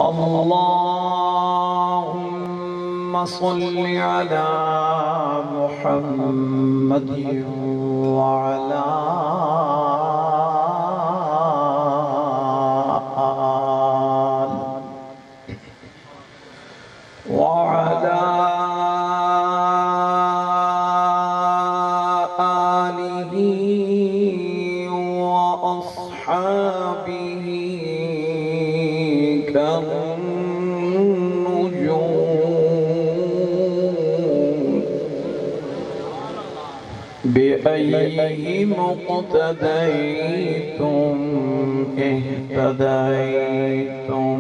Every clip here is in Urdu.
اللهم صل على محمد وعلى آله وأصحابه كالنجوم بأيهم اقتديتم اهتديتم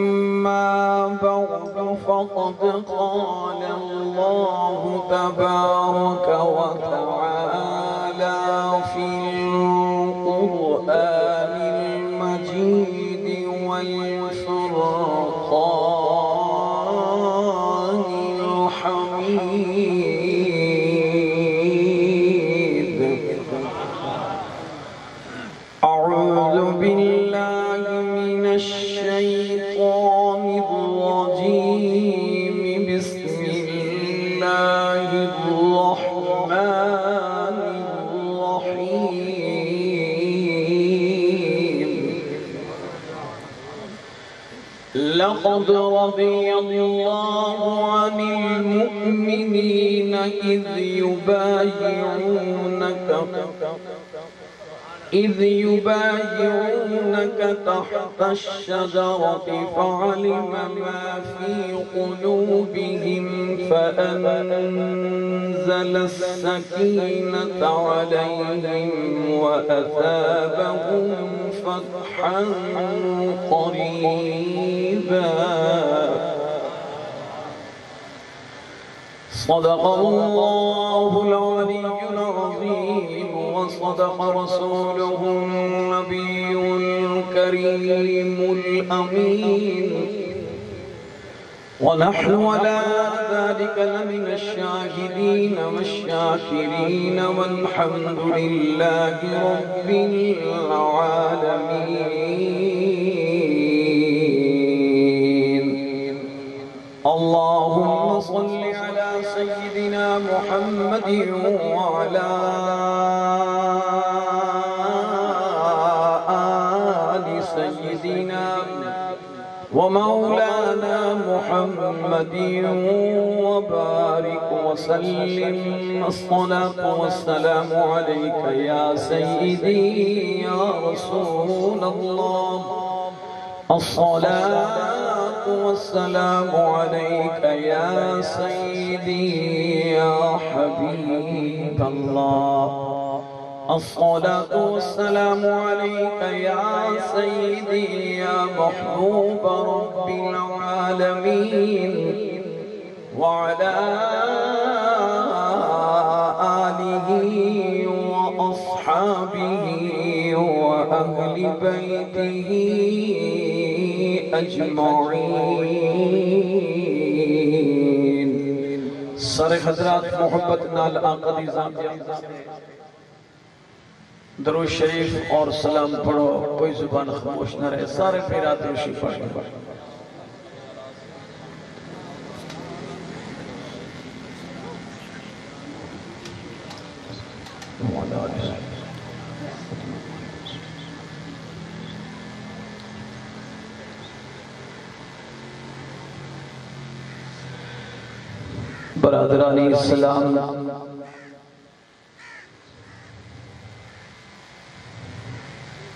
أما بعد فقد قال الله تبارك وتعالى في القرآن المجيد والفرقان الحميد أعوذ بالله من الشيطان الرجيم بسم الله الرحمن الرحيم لقد رضي الله عن المؤمنين إذ يبايعونك تحت الشجرة فعلم ما في قلوبهم فأنزل السكينة عليهم وأثابهم فتحا قريبا صدق الله العلي العظيم وصدق رسوله النبي الكريم الأمين ونحن على ذلك لمن الشاهدين والشاكرين والحمد لله رب العالمين اللهم صل على سيدنا محمد وعلى آل سيدنا ومولانا محمد وبارك وسلم الصلاة والسلام عليك يا سيدي يا رسول الله الصلاة والسلام عليك يا سيدي يا حبيب الله الصلاة والسلام عليك يا سيدي يا محبوب رب العالمين وعلى آله وأصحابه وأهل بيته أجمعين سر حضرات محبت نال آقا دی ذات درود شریف اور سلام پڑھو کوئی زبان خاموش نہ رہے سارے پیرات روشی پڑھیں برادرانی اسلام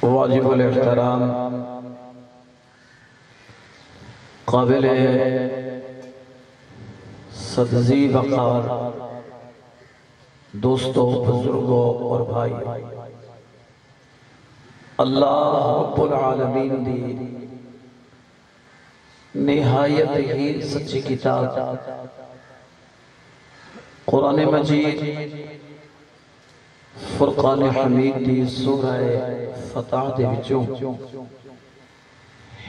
واجب الاحترام قابل صدزی وقار دوستوں بزرگوں اور بھائی اللہ رب العالمین دی نہایت ہی سچی کتاب قرآن مجید فرقان حمید دی سورہ فتح دے وچوں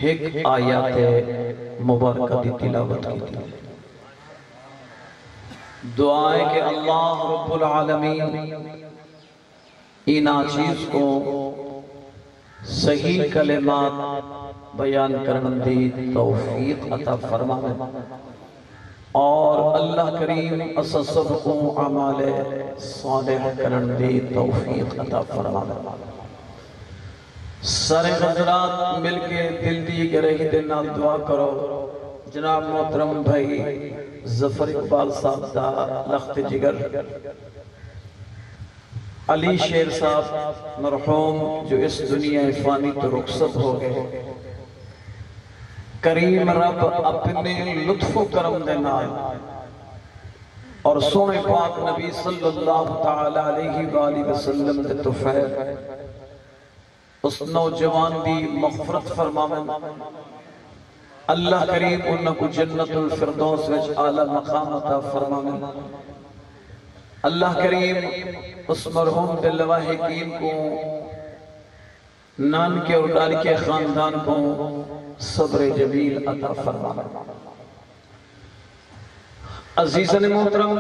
ایک آیات مبارکہ دی تلاوت کی تھی دعائیں کہ اللہ رب العالمین اینا چیز کو صحیح کلمات بیان کرن دی توفیق عطا فرمائے اور اللہ کریم اس سب کو عمال صالح کرن دی توفیق عطا فرمائے۔ سارے حضرات مل کے دل دی گرہی دینا دعا کرو جناب محترم بھائی ظفر اقبال صاحب دا لخت جگر، علی شیر صاحب مرحوم جو اس دنیا فانی تو رخصت ہو گئے، کریم رب اپنے لطف و کرم دے نال اور سونے پاک نبی صلی اللہ تعالی علیہ وآلہ وسلم دے توفیق اس نوجوان دی مغفرت فرماویں، اللہ کریم انہاں کو جنت الفردوس وچ اعلی مقام عطا فرماویں، اللہ کریم اس مرحوم دل لواحقین کو نانکے اور ڈالکے خاندان کو صبر جمیل عطا فرماویں۔ عزیزان محترم،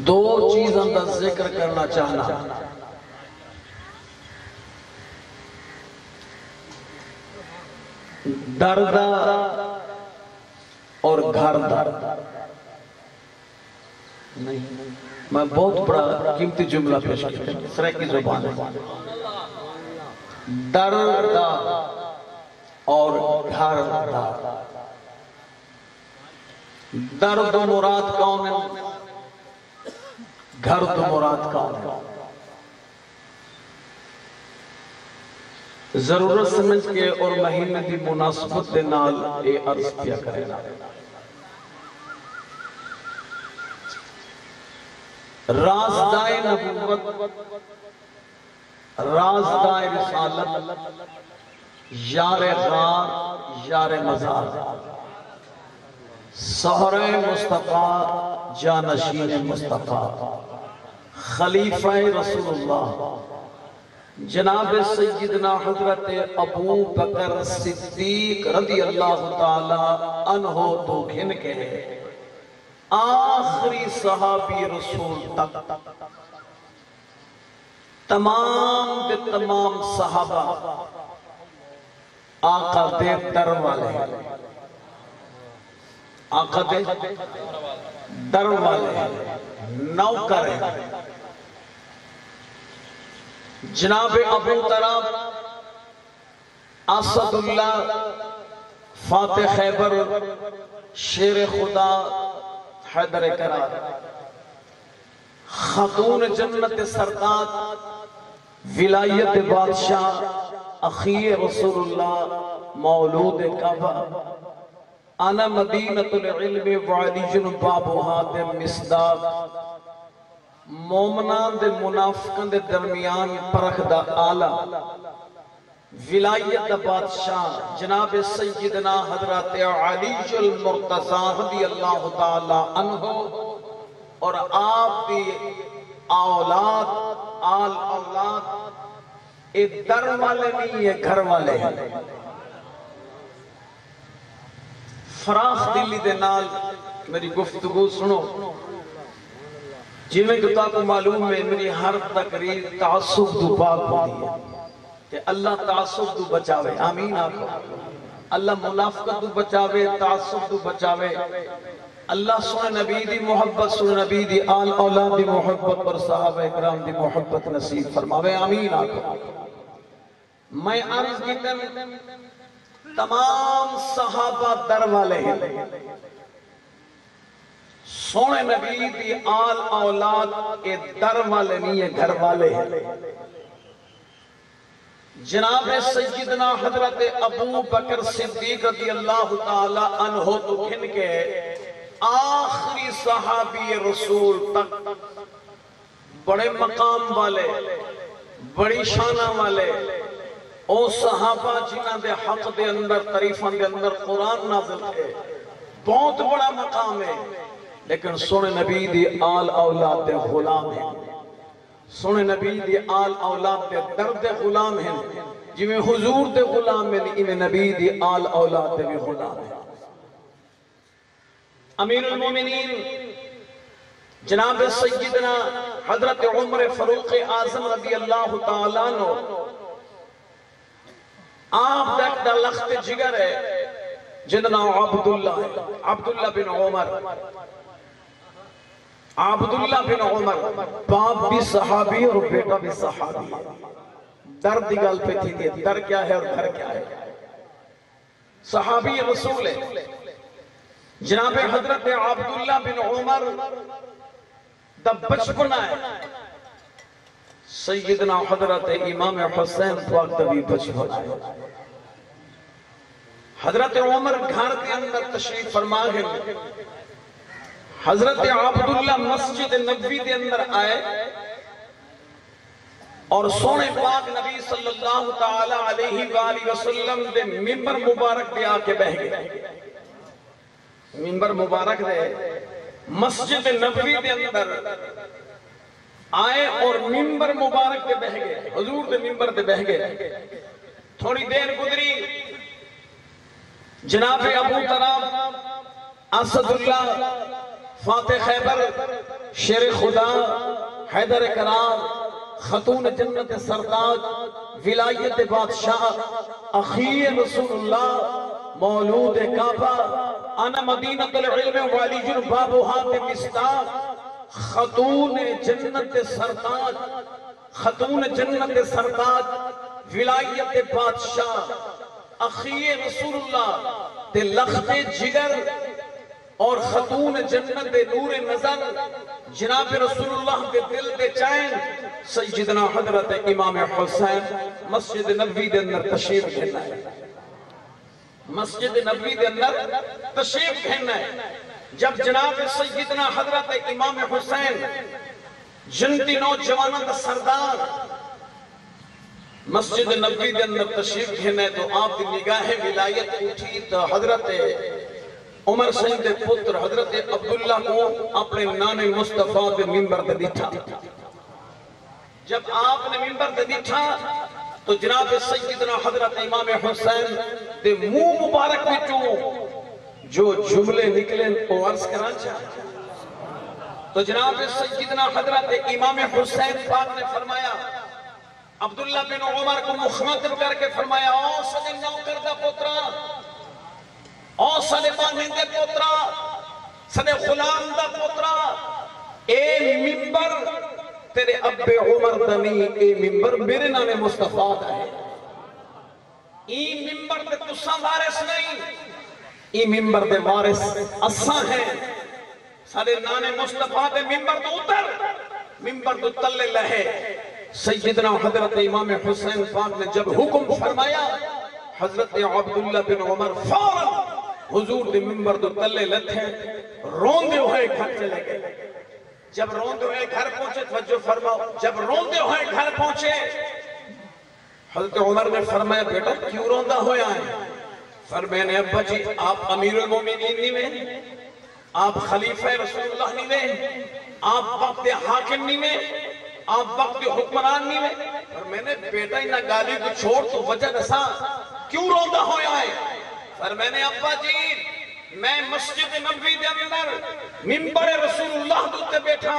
دو چیزاں کا ذکر کرنا چاہنا، دردہ اور گھر درد۔ میں بہت بڑا قیمتی جملہ پیش کرتا ہوں سریکی زبان ہے، دردہ اور گھر درد۔ درد و مراد کون ہے؟ گھر تو مراد کون ہے؟ ضرورت سمجھ کے اور مہینے دی مناسبت دے نال اے عرض کیا کرے نا۔ رازدائے نبوت، رازدائے رسالت، یار غار یار مزار، سہرہ مصطفیٰ جانشین مصطفیٰ، خلیفہ رسول اللہ جناب سیدنا حضرت ابو بکر صدیق رضی اللہ تعالی عنہ تو گھن کے آخری صحابی رسول تک تمام دے تمام صحابہ آقا دے در والے، آقا دے در والے نوکر ہیں۔ جناب ابو طراب اسد اللہ فاتح خیبر شیر خدا حیدر کرار، خاتون جنت سرکار ولایت بادشاہ اخی رسول اللہ مولود کعبہ، انا مدینۃ العلم وعلی بابها دے مصداق، مومنان دے منافقان دے درمیان پرخ دا آلہ، ولایت بادشاہ جناب سیدنا حضرت علی المرتضی رضی اللہ تعالی عنہ، اور آپ دی اولاد آل اولاد اے در والے نہیں یہ گھر والے ہیں۔ فراخ دلی دے نال میری گفتگو سنو، جی میں کتا کو معلوم ہے میری ہر تقریر تعصب دو پاک ہوتی ہے کہ اللہ تعصب دو بچاوے، آمین آقا، اللہ منافقت دو بچاوے، تعصب دو بچاوے، اللہ سنے نبی دی محبت، سنے نبی دی آل اولاد دی محبت پر صحابہ اکرام دی محبت نصیب فرماوے، آمین آقا۔ میں عرض کیتے ہیں تمام صحابہ در والے ہیں، سونے نبی دی آل اولاد کے در والے نہیں ہے گھر والے ہیں۔ جناب سیدنا حضرت ابو بکر صدیق رضی اللہ تعالی عنہ تو گھن کے آخری صحابی رسول تک بڑے مقام والے، بڑی شانہ والے، او صحابہ جنہ دے حق دے اندر تعریفان دے اندر قرآن نازل ہے، بہت بڑا مقام ہے، لیکن سونے نبی دی آل اولاد دے غلام ہیں، سونے نبی دی آل اولاد دے درد غلام ہیں، جی میں حضور دے غلام ہیں، انہیں نبی دی آل اولاد دے بھی غلام ہیں۔ امیر المومنین جناب سیدنا حضرت عمر فاروق اعظم رضی اللہ تعالیٰ عنہ آپ دا لخت جگر ہے جننا عبداللہ ہے، عبداللہ بن عمر، عبداللہ بن عمر باپ بھی صحابی اور بیٹا بھی صحابی ہے۔ درد دی گل پہ تھی دی در کیا ہے اور گھر کیا ہے، صحابی رسول ہے۔ جناب حضرت عبداللہ بن عمر دا بچپنا ہے، سیدنا حضرت امام حسین پاک دا بھی بچپنا ہے۔ حضرت عمر گھر کے اندر تشریف فرما ہے، حضرت عبداللہ مسجد نبوی دے اندر آئے اور سونے پاک نبی صلی اللہ تعالی علیہ وآلہ وسلم دے ممبر مبارک دے آکے بہ گئے۔ ممبر مبارک دے مسجد نبوی دے اندر آئے اور ممبر مبارک دے بہ گئے، حضور دے ممبر دے بہ گئے۔ تھوڑی دیر گزری، جناب ابو طراب اسد اللہ فاتح خیبر شیر خدا حیدر کرام خاتون جنت سرتاج ولایت بادشاہ اخی رسول اللہ مولود کعبہ انا مدینہ العلم والی جنبابها مصداق خاتون جنت سرتاج، خاتون جنت سرتاج ولایت بادشاہ اخی رسول اللہ تے لخت جگر اور خاتون جنت نور نظر جناب رسول اللہ دے دل دے چائن سیدنا حضرت امام حسین مسجد نبوی دے اندر تشریف گھننا ہے، مسجد نبوی دے اندر تشریف گھننا ہے۔ جب جناب سیدنا حضرت امام حسین جنتی نوجوانوں دا سردار مسجد نبوی دے اندر تشریف گھنے تو آپ دی نگاہ ولایت اٹھی تو حضرت عمر سید دے پتر حضرت عبداللہ کو اپنے نان مصطفیٰ دے ممبر دے دیٹھا۔ جب آپ نے ممبر دے دیٹھا تو جناب سیدنا حضرت امام حسین دے منہ مبارک بچوں جو جملے نکلیں وہ عرض کرنا چاہتا۔ تو جناب سیدنا حضرت امام حسین پاک نے فرمایا، عبداللہ بن عمر کو مخاطب کر کے فرمایا، او سنے نوکر دا پترا، او سنے بانندے پترا، سنے غلام دا پترا، اے ممبر تیرے اب عمر دنی، اے ممبر میرے نام مصطفیٰ دا ہے۔ ای ممبر تے تساں وارث نہیں، ای ممبر دے وارث اساں ہیں۔ سارے نان مصطفیٰ دے ممبر تو اتر، ممبر تو تلے لہے۔ سیدنا حضرت امام حسین پاک نے جب حکم فرمایا، حضرت عبداللہ بن عمر فوراً حضور دے ممبر تو تلے لتھے، روندے ہوئے گھر چلے گئے۔ جب روندے ہوئے گھر پہنچے توجہ فرماؤ، جب روندے ہوئے گھر پہنچے حضرت عمر نے فرمایا، بیٹا کیوں روندا ہویا ہے؟ فرمایا نے ابا جی آپ امیر المومنین نہیں میں، آپ خلیفہ رسول اللہ نہیں میں، آپ وقت حاکم نہیں میں، آپ وقت حکمران نہیں میں۔ اور میں نے بیٹا انہا گالی کو چھوڑ تو وجہ نسا کیوں روندا ہویا ہے؟ اور میں نے ابا جی میں مسجد نبوی دے اندر ممبر رسول اللہ دوتے بیٹھا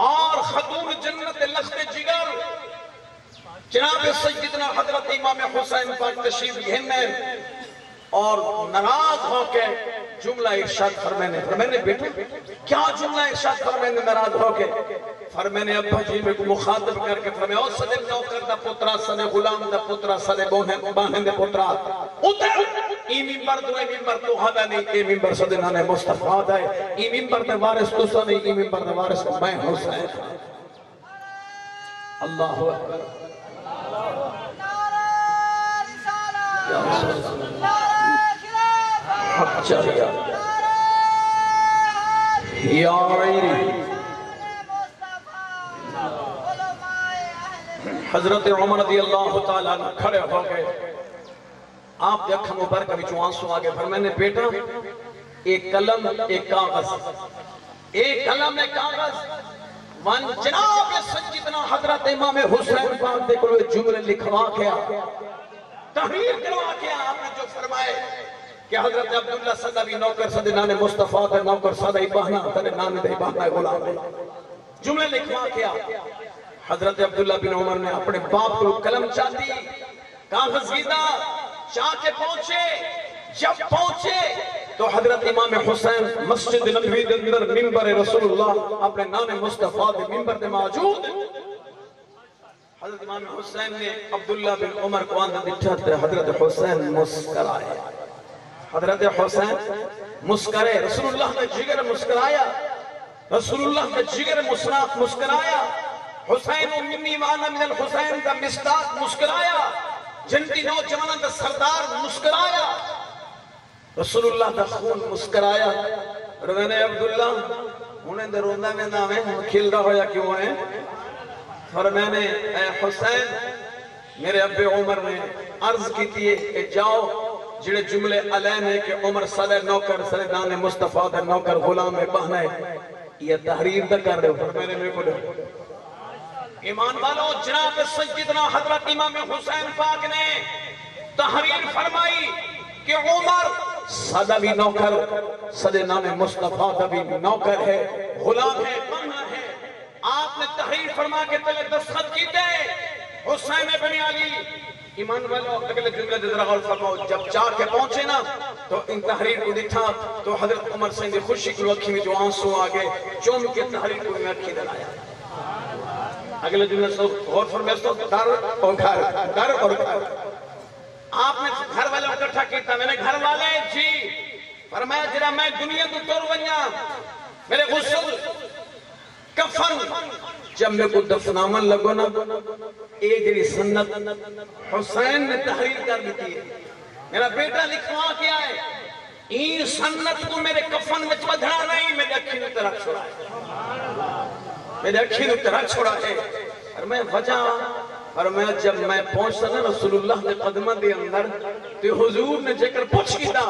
اور خاتون جنت لخت جگر جناب سیدنا حضرت امام حسین پاک تشریف گھنے اور ناراض ہو کے جملہ ارشاد فرمانے بیٹا کیا جملہ ارشاد فرمانے ناراض ہو کے فرمانے ابا جی میں کو مخاطب کر کے فرمانے او صدر نوکر دا پترا صدر غلام دا پترا صدر باہن دا پترا اتر ای ممبر دو ای ممبر تو حدا نہیں ای ممبر صدر نانے مصطفیٰ دا ہے ای ممبر دا وارث تو سا نہیں ای ممبر دا وارث میں حسین اللہ اکبر یا رسول اللہ حق چاہیا یا عیری حضرت عمر رضی اللہ تعالیٰ کھڑے ہو گئے آپ دیکھا مبارکہ بھی جو آنسو آگے فرمانے بیٹا ایک قلم ایک کاغذ ایک قلم ایک کاغذ وان جناب سجدنا حضرت امام حسین پاک دے کلوے جملے لکھوا کیا تحریر کروا کیا آپ نے جو فرمائے کہ حضرت عبداللہ صدی نوکر صدی نانے مصطفیٰ دے نوکر صدی بہنا ترے نانے دے بہنا غلام دے جملے لکھوا کیا حضرت عبداللہ بن عمر نے اپنے باپ کو قلم چاہتی کاغذ گیدہ چاہ کے پہنچے جب پہنچے تو حضرت امام حسین مسجد نبوی دے اندر منبر رسول اللہ اپنے نانے مصطفیٰ دے منبر دے موجود حضرت امام حسین نے عبداللہ بن عمر کو آندہ دکھاتے حضرت حسین مسکرائے حضرت حسین مسکرے رسول اللہ نے جگر مسکرایا رسول اللہ نے جگر مسکرایا حسین منی وانا من الحسین دا مصداق مسکرایا جنتی نوجوانہ دا سردار مسکرایا رسول اللہ دا خون مسکرایا اور میں نے عبداللہ انہیں در روندہ میں نام ہے کھل رہا ہویا کیوں ہے اور میں نے اے حسین میرے ابے عمر نے عرض کی تھی کہ جاؤ جڑے جملے علین ہے کہ عمر صلی نوکر صلی نانے مصطفیٰ دا نوکر غلام بہنے یہ تحریر دا کر رہے ہو پر میں نے میرے کو لے ایمان والو جناب سیدنا حضرت امام حسین پاک نے تحریر فرمائی کہ عمر صدی بھی نوکر صدی نانے مصطفیٰ دا بھی نوکر ہے غلام ہے بہنا ہے آپ نے تحریر فرما کے تلے دستخط کیتے حسین بن علی ایمان والو اگلے جملے دے ذرا غور فرماؤ جب چاہ کے پہنچے نا تو ان تحریر کو دیکھا تو حضرت عمر سے خوشی کی اکھی میں جو آنسو آگے چوم کے تحریر کو میں اکھی دلایا اگلے جملے سے غور فرمائے تو در اور گھر آپ نے گھر والے اکٹھا کیتا میں نے گھر والے جی فرمایا جرا میں دنیا تو تور ونیا میرے غسل کفن جب میں کو دفنامن لگو نا ایک جری سنت حسین نے تحریر کر دیتی ہے میرا بیٹا لکھوا کیا ہے این سنت کو میرے کفن میں بدھنا نہیں میرے اکھی نے ترک چھوڑا ہے میرے اکھی نے ترک چھوڑا ہے اور میں وجہ اور میں جب میں پہنچتا نا رسول اللہ نے قدمہ دے اندر تو حضور نے جے کر پوچھ کی دا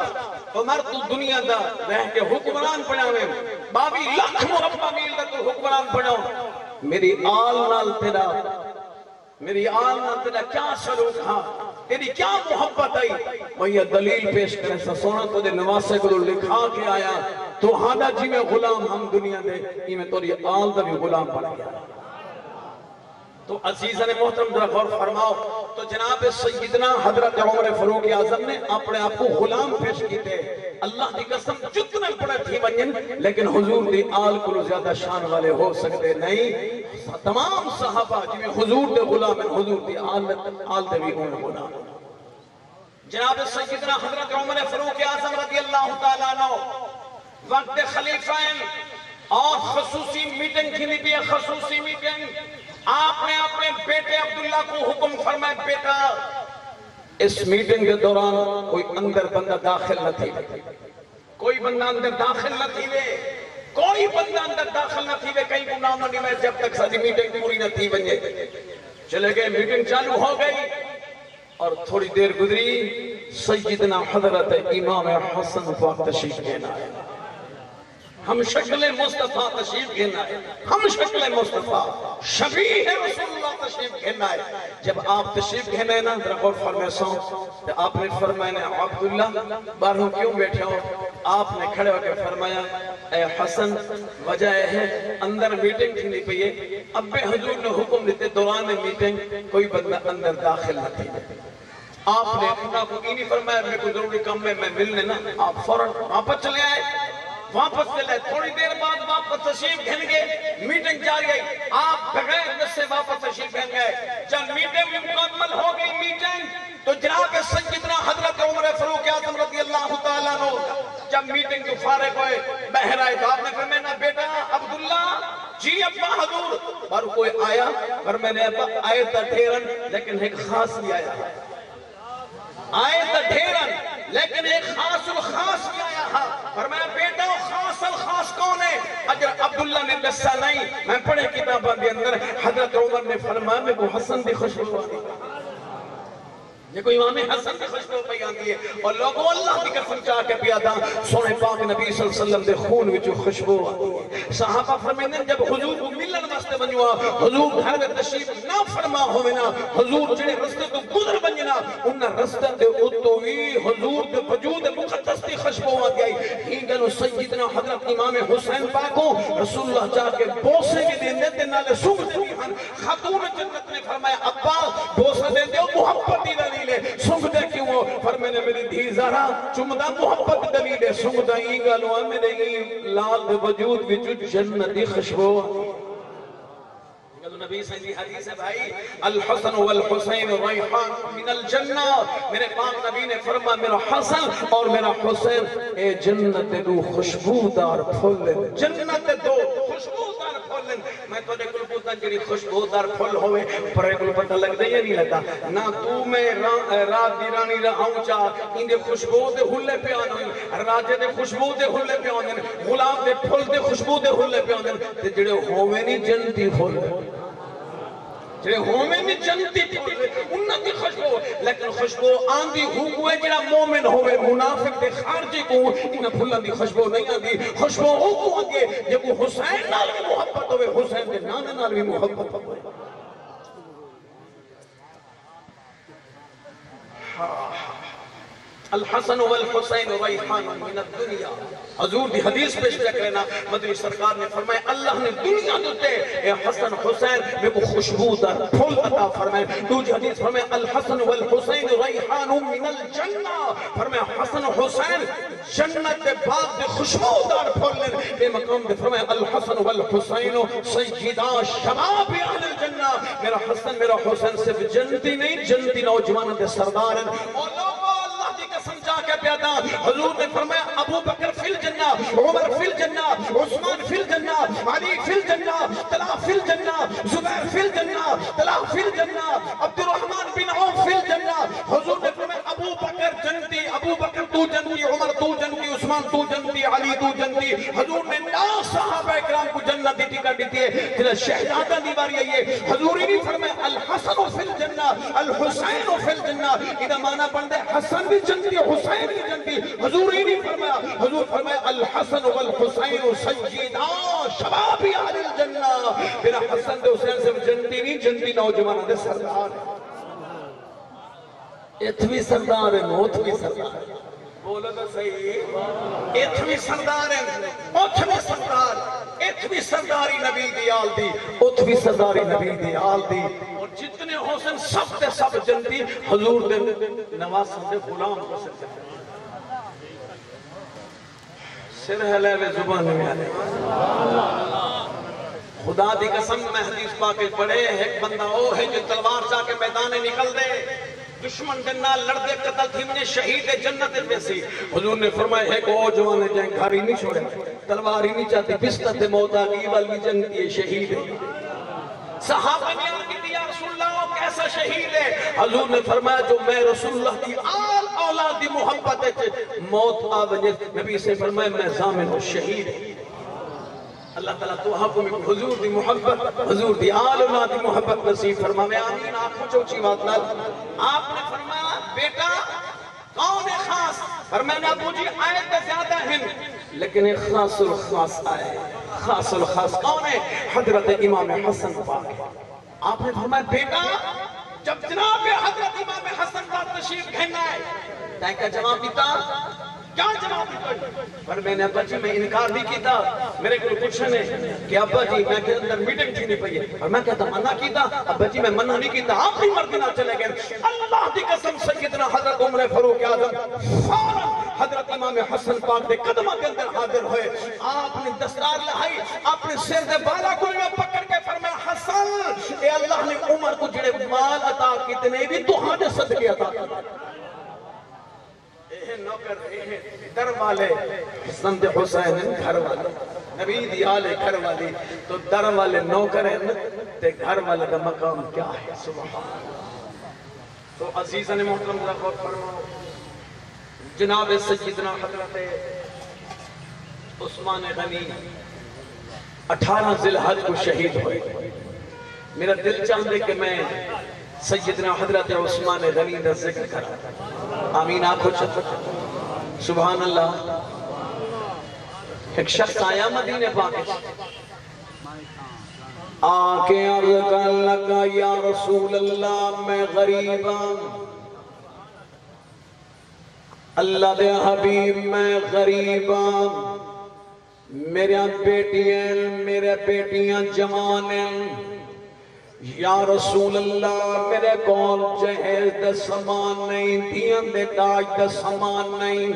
عمر تو دنیا دا رہ کے حکمران پڑھاوے بابی لکھ مربع میل دا تو حکمران پڑھاو میری آل نال تیرا کیا سلوک ہاں تیری کیا محبت آئی میں یہ دلیل پیش کریں سا سونا تو دے نواسے کو لکھا کے آیا تو ہانا جی میں غلام ہم دنیا دے یہ میں توری آل دا بھی غلام پڑھ گیا تو عزیزان محترم ذرا غور فرماؤ تو جناب سیدنا حضرت عمر فاروق اعظم نے اپنے آپ کو غلام پیش کی تھے اللہ کی قسم جتنے بڑے تھی بنین لیکن حضور دی آل کو زیادہ شان والے ہو سکتے نہیں تمام صحابہ جی میں حضور دے غلام ہیں حضور دی آل دے بھی ہوئے غلام جناب سیدنا حضرت عمر فاروق اعظم رضی اللہ تعالیٰ عنہ وقت خلیفین اور خصوصی میٹنگ کی بھی خصوصی میٹنگ آپ نے اپنے بیٹے عبداللہ کو حکم فرمائے بیٹا اس میٹنگ کے دوران کوئی اندر بندہ داخل نہ تھی کوئی بندہ اندر داخل نہ تھی کوئی بندہ اندر داخل نہ تھی کہیں کو نام نہیں میں جب تک ساری میٹنگ پوری نہ تھی بنجے چلے گئے میٹنگ چالو ہو گئی اور تھوڑی دیر گزری سیدنا حضرت امام حسن پاک تشریف لینا ہے ہم شکل مصطفیٰ تشریف گھنا ہے ہم شکل مصطفیٰ شفیع رسول اللہ تشریف گھنا ہے جب آپ تشریف گھنے نا ذرا غور فرمائے سو تو آپ نے فرمایا عبداللہ بارہوں کیوں بیٹھے ہو آپ نے کھڑے ہو کے فرمایا اے حسن وجہ ہے اندر میٹنگ تھی نہیں پئیے اب حضور نے حکم دیتے دوران میٹنگ کوئی بندہ اندر داخل نہ تھی آپ نے اپنا کو نہیں فرمایا میرے کو ضروری کام میں ملنے نا آپ فوراں واپس چلے آئے واپس چلے تھوڑی دیر بعد واپس تشریف گھن گئے میٹنگ جاری گئی آپ بغیر مجھ سے واپس تشریف گھن گئے جب میٹنگ مکمل ہو گئی میٹنگ تو جناب سیدنا حضرت عمر فاروق اعظم رضی اللہ تعالیٰ عنہ جب میٹنگ جو فارغ ہوئے بہر آئے تو آپ نے فرمایا نا بیٹا عبداللہ جی ابا حضور اور کوئی آیا اور میں نے ابا آئے تا ڈھیرن لیکن ایک خاص بھی آیا آئے تا ڈھیرن لیکن ایک خاص الخاص بھی آیا ہے فرمایا بیٹا خاص الخاص کون ہے اگر عبداللہ نے دسا نہیں میں پڑھے کتابہ کے اندر حضرت عمر نے فرمایا میں کو حسن دی خوشبو آئی دیکھو امام حسن کی خوشبو پہ آندی ہے اور لوگوں اللہ کی قسم چاہ کے پیادا سونے پاک نبی صلی اللہ علیہ وسلم دے خون وچ خوشبو آندی ہے صحابہ فرمیندے جب حضور کو ملن واسطے بنوا حضور گھر میں تشریف نہ فرما ہوے نا حضور جڑے رستے تو گزر بننا انہاں رستاں دے اوتوں وی حضور دے وجود مقدس دی خوشبو آندی ہے ہی گلو سیدنا حضرت امام حسین پاکو رسول اللہ چاہ کے بوسے بھی دیندے تے نالے سونگدے بھی ہن خاتون جنت نے فرمایا ابا بوسہ دیندے ہو محبت دی دلیل ہے سنگدہ کیوں ہو فرمینے میری دھی زہرا چمدہ محبت دلیل ہے سنگدہ ہی گالو میرے ہی لال وجود وچ جنتی خوشبو نبی صلی اللہ حدیث ہے بھائی الحسن والحسین ریحان من الجنہ میرے پاک نبی نے فرما میرا حسن اور میرا حسین اے جنت دو خوشبودار پھول جنت دو خوشبودار پھول میں تو دیکھل پوتا جنی خوشبودار پھول ہوئے پر ایک پتہ لگ دے یا نہیں لگا نہ تو میں رات دی رانی رہاؤں چاہ ان دے خوشبو دے ہلے پہ آنویں راجے دے خوشبو دے ہلے پہ آنویں غلام دے پھول دے خوشبو دے ہلے پہ آنویں تے جڑے ہوئے نہیں جنتی پھول جڑے ہومیں میں جنتی پھول انہاں دی خوشبو لیکن خوشبو آندھی ہوئے جڑا مومن ہوئے منافق دے خارجی کو انہاں پھولاں دی خوشبو نہیں آندھی خوشبو کو آندھی جب حسین نال بھی محبت ہوئے حسین دے نانے نال بھی محبت ہوئے الحسن والحسین ریحان من الدنیا حضور دی حدیث پیش کرنا مدنی سرکار نے فرمایا اللہ نے دنیا دوتے اے حسن حسین میں کو خوشبودار پھول عطا فرمائے دوسری حدیث فرمایا الحسن والحسین ریحان من الجنہ فرمایا حسن حسین جنت باغ دے خوشبودار پھول لیں بے مقام دے فرمایا الحسن والحسین سیدہ شباب اہل الجنہ میرا حسن میرا حسین صرف جنتی نہیں جنتی نوجوان دے سردار ہیں اور لوگوں اللہ کی قسم چاہ کے پیادا حضور نے فرمایا ابو بکر فی الجنہ عمر فی الجنہ عثمان فی الجنہ علی فی الجنہ طلحہ فی الجنہ زبیر فی الجنہ طلحہ فی الجنہ عبد الرحمن بن عوف فی الجنہ حضور نے فرمایا ابو بکر جنتی ابو بکر تو جنتی عمر تو جنتی عثمان تو جنتی علی تو جنتی حضور نے 9 صحابہ اکرام کو جنت دی ٹکٹ دیتی ہے کہ شہزادہ دی باری آئی ہے حضور نے فرمایا الحسن فی الجنہ الحسین فی الجنہ اذا معنی پڑھتے حسن بھی جنتی حسین بھی جنتی حضور ہی نہیں فرمایا حضور فرمایا الحسن والحسین سیدہ شباب اہل الجنہ میرا حسن دے حسین سے جنتی نہیں جنتی نوجوان دے سردار اتوی سردار ہے اتوی سردار ہے بولو تو صحیح اتوی سردار ہے اتوی سردار اتوی سرداری نبی دی آل دی اتوی سرداری نبی دی آل دی اور جتنے حسن سب تے سب جنتی حضور دے نواسن دے غلام حسن دے سر حلے میں زبان میں آلے خدا دی قسم میں حدیث پاکے پڑھے ایک بندہ وہ ہے جو تلوار جا کے میدانے نکل دے دشمن جنہ لڑدے قتل تھی مجھے شہید جنت پیسی حضور نے فرمایا ہے کہ او جوانے جائیں گھاری نہیں چھوڑے تلوار ہی نہیں چاہتی بستت موت آگی والی جنگ کی شہید ہے صحابہ نے آگی دی یا رسول اللہ وہ کیسا شہید ہے حضور نے فرمایا جو میں رسول اللہ کی آل اولاد دی محبت ہے موت آوجہ نبی سے فرمایا میں ضامن ہوں شہید ہے اللہ تعالیٰ تو حکم حضور دی محبت حضور دی آل اولاد دی محبت نصیب فرماوے آمین آپ کو چوچی بات نال آپ نے فرمایا بیٹا کون ہے خاص فرمایا ابو جی آیت زیادہ ہیں لیکن ایک خاص الخاص آئے خاص الخاص کون ہے حضرت امام حسن پاک آپ نے فرمایا بیٹا جب جناب حضرت امام حسن کا تشریف گھننا ہے تائیں کا جواب دیتا کیا جواب دیتا پر میں نے ابا جی میں انکار بھی کیتا میرے کو پوچھنے کہ ابا جی میں کے اندر میٹنگ تھی نہیں پئی ہے اور میں کہتا منع کیتا ابا جی میں منع نہیں کیتا آپ بھی مردنا چلے گئے اللہ دی قسم سیدنا حضرت عمر فاروق اعظم فوراً حضرت امام حسن پاک دے قدمہ کے اندر حاضر ہوئے آپ نے دستار لہائی آپ نے سر دے بالا کو میں پکڑ کے فرمایا حسن اے اللہ نے عمر کو جڑے مال عطا کتنے بھی تو ہاں نے صدقے عطا کیتا نوکر در والے حسن دے حسین گھر والے نبی دی آلے گھر والے تو در والے نوکر ہیں تے گھر والے کا مقام کیا ہے سبحان تو عزیزان محترم غور فرماؤ جناب سیدنا حضرت عثمان غنی 18 ذی الحج کو شہید ہوئے میرا دل چاہتے کہ میں سیدنا حضرت عثمان غنی دا ذکر کرا. آمین آنکھو چل. سبحان اللہ. ایک شخص آیا مدینہ پاک آکے عرض کر لگا یا رسول اللہ میں غریب ہوں. اللہ دے حبیب میں غریب ہوں. میرے بیٹیاں جوان ہیں. یا رسول اللہ میرے کول جہیز دے سامان نہیں, دیاں دے تاج دے سامان نہیں.